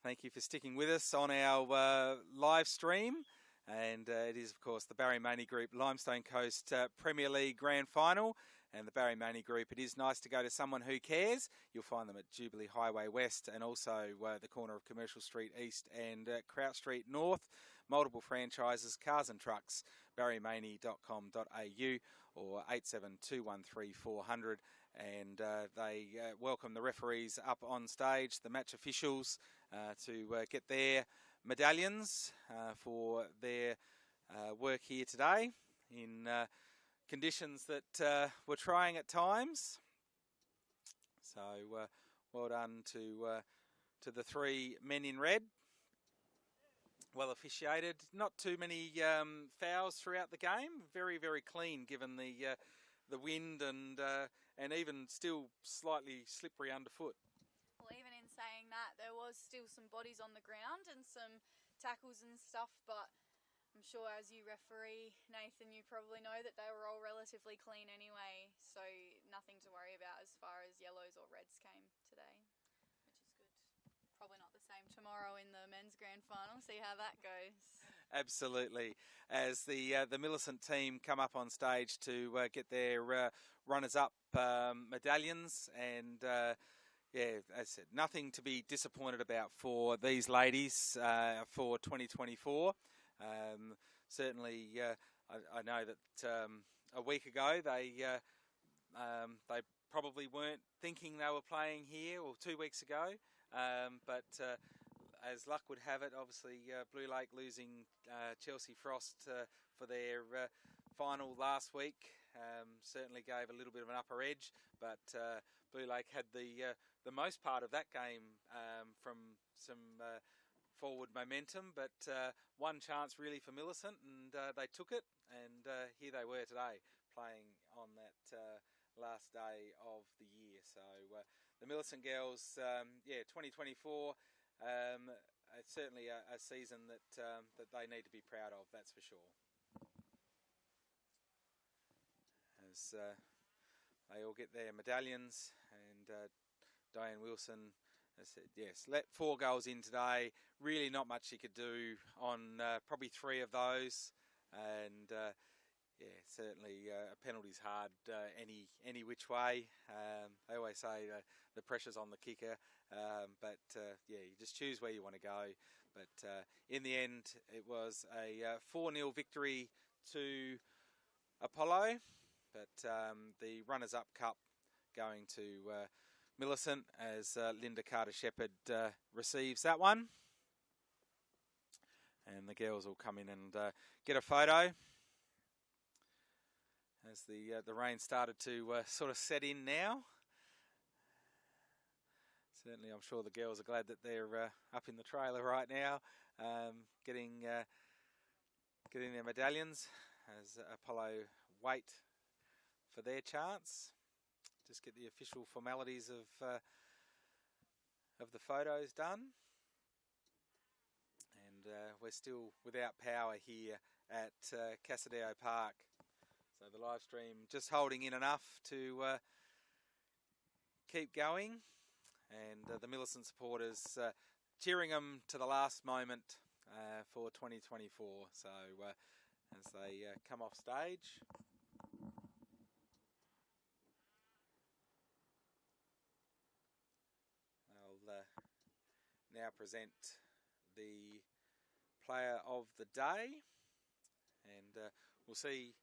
Thank you for sticking with us on our live stream. And it is, of course, the Barry Maney Group Limestone Coast Premier League Grand Final. And the Barry Maney Group, it is nice to go to someone who cares. You'll find them at Jubilee Highway West, and also the corner of Commercial Street East and Kraut Street North. Multiple franchises, cars and trucks, barrymaney.com.au or 87213400. 400. And they welcome the referees up on stage, the match officials, to get their medallions for their work here today in conditions that were trying at times. So well done to the three men in red. Well officiated. Not too many fouls throughout the game. Very clean, given the wind and even still slightly slippery underfoot. Well, even in saying that, there was still some bodies on the ground and some tackles and stuff, but I'm sure as you referee, Nathan, you probably know that they were all relatively clean anyway, so nothing to worry about as far as yellows or reds came today, which is good. Probably not the same tomorrow in the men's grand final. See how that goes. Absolutely. As the Millicent team come up on stage to get their runners-up medallions, and yeah, as I said, nothing to be disappointed about for these ladies for 2024. Certainly, I know that a week ago they probably weren't thinking they were playing here, or 2 weeks ago. But as luck would have it, obviously Blue Lake losing Chelsea Frost for their final last week certainly gave a little bit of an upper edge. But Blue Lake had the most part of that game from some forward momentum, but one chance really for Millicent, and they took it, and here they were today playing on that last day of the year. So the Millicent girls, 2024, it's certainly a season that they need to be proud of, that's for sure. As they all get their medallions, and Diane Wilson said, yes, let 4 goals in today. Really not much she could do on probably 3 of those. And certainly a penalty's hard any which way. They always say the pressure's on the kicker. But you just choose where you want to go. But in the end, it was a 4-0 victory to Apollo, but the Runners-Up Cup going to Millicent as Linda Carter-Shepherd receives that one. And the girls will come in and get a photo as the rain started to sort of set in now. Certainly, I'm sure the girls are glad that they're up in the trailer right now, getting their medallions as Apollo wait for their chance. Just get the official formalities of the photos done. And we're still without power here at Casadio Park. So the live stream just holding in enough to keep going. And the Millicent supporters cheering them to the last moment for 2024. So as they come off stage. I'll now present the player of the day, and we'll see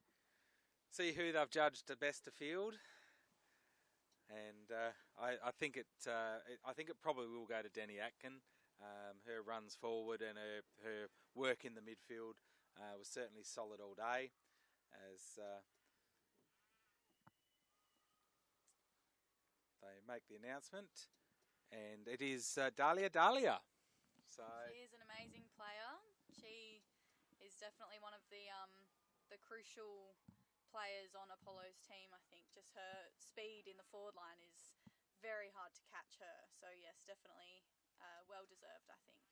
who they've judged the best to field. And I think it probably will go to Denny Atkin. Her runs forward and her work in the midfield was certainly solid all day. As they make the announcement, and it is Dahlia. So she is an amazing player. She is definitely one of the crucial players on Apollo's team. I think just her speed in the forward line is very hard to catch her. So yes, definitely well deserved, I think.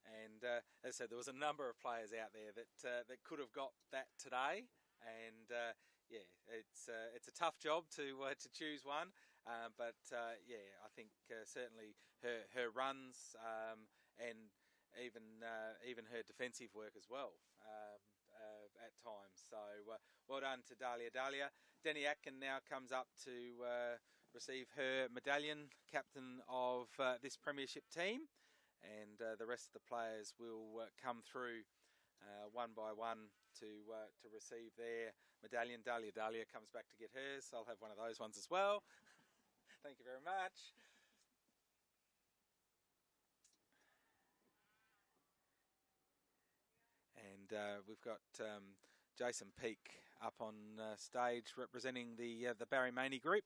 And as I said, there was a number of players out there that could have got that today. And yeah, it's a tough job to choose one. But yeah, I think certainly her runs and even her defensive work as well at times. So well done to Dahlia. Denny Atkin now comes up to receive her medallion, captain of this premiership team, and the rest of the players will come through one by one to receive their medallion. Dahlia comes back to get hers. I'll have one of those ones as well. Thank you very much. And we've got Jason Peake up on stage representing the Barry Maney Group,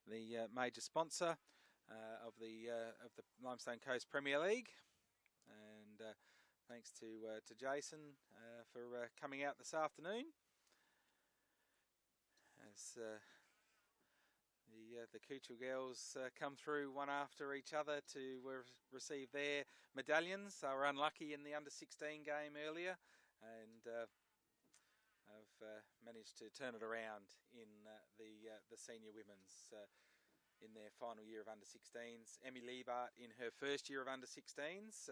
the major sponsor of the Limestone Coast Premier League. And thanks to Jason for coming out this afternoon. As the Kuchel girls come through one after each other to receive their medallions. They were unlucky in the under-16 game earlier, and have managed to turn it around in the senior women's in their final year of under-16s. Emmy Liebart in her first year of under-16s.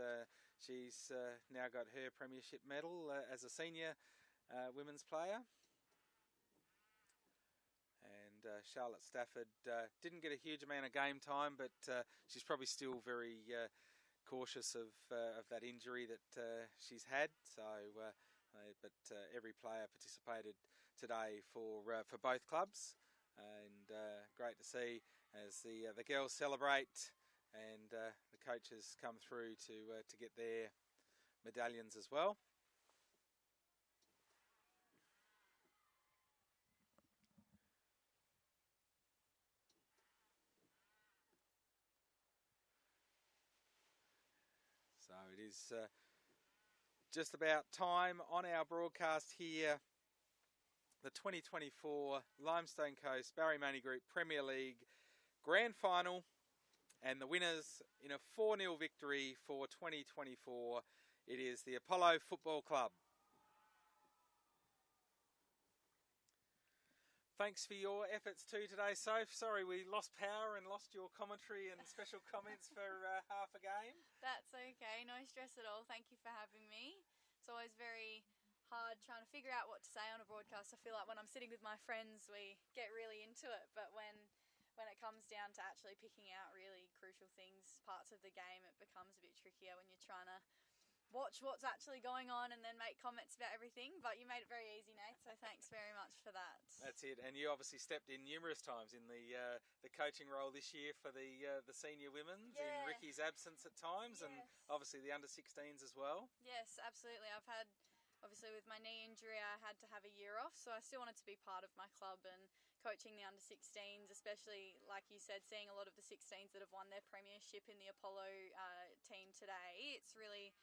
She's now got her premiership medal as a senior women's player. And Charlotte Stafford didn't get a huge amount of game time, but she's probably still very cautious of that injury that she's had. So, but every player participated today for both clubs, and great to see as the girls celebrate and the coaches come through to get their medallions as well. So it is just about time on our broadcast here. The 2024 Limestone Coast Barry Maney Group Premier League Grand Final, and the winners in a 4-0 victory for 2024. It is the Apollo Football Club. Thanks for your efforts too today, Soph. Sorry we lost power and lost your commentary and special comments for half a game. That's okay, no stress at all. Thank you for having me. It's always very hard trying to figure out what to say on a broadcast. I feel like when I'm sitting with my friends, we get really into it, but when it comes down to actually picking out really crucial things, parts of the game, it becomes a bit trickier when you're trying to watch what's actually going on and then make comments about everything. But you made it very easy, Nate, so thanks very much for that. That's it. And you obviously stepped in numerous times in the coaching role this year for the senior women's in Ricky's absence at times, and obviously the under-16s as well. Yes, absolutely. I've had, obviously with my knee injury, I had to have a year off, so I still wanted to be part of my club and coaching the under-16s, especially, like you said, seeing a lot of the 16s that have won their premiership in the Apollo team today. It's really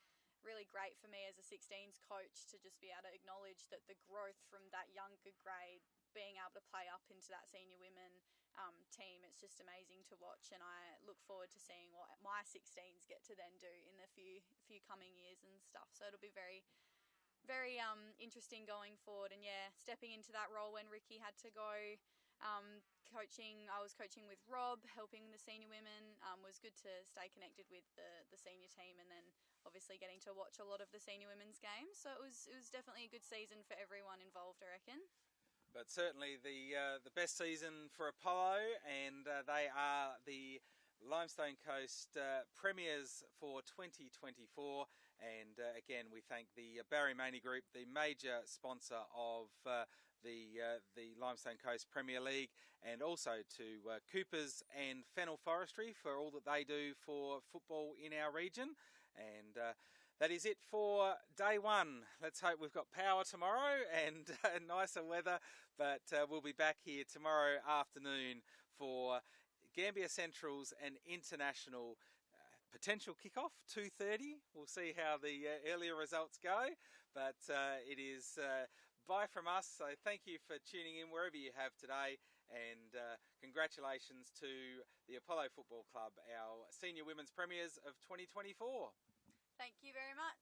great for me as a 16s coach to just be able to acknowledge that the growth from that younger grade being able to play up into that senior women team, it's just amazing to watch, and I look forward to seeing what my 16s get to then do in the few coming years and stuff. So it'll be very interesting going forward, and stepping into that role when Ricky had to go. I was coaching with Rob, helping the senior women. Was good to stay connected with the senior team, and then obviously getting to watch a lot of the senior women's games. So it was definitely a good season for everyone involved, I reckon. But certainly the best season for Apollo, and they are the Limestone Coast Premiers for 2024. And again, we thank the Barry Maney Group, the major sponsor of the Limestone Coast Premier League, and also to Coopers and Fennel Forestry for all that they do for football in our region. And that is it for day one. Let's hope we've got power tomorrow and nicer weather, but we'll be back here tomorrow afternoon for Gambier Central's an international potential kickoff, 2:30. We'll see how the earlier results go, but it is bye from us. So thank you for tuning in wherever you have today, and congratulations to the Apollo Football Club, our senior women's premiers of 2024. Thank you very much.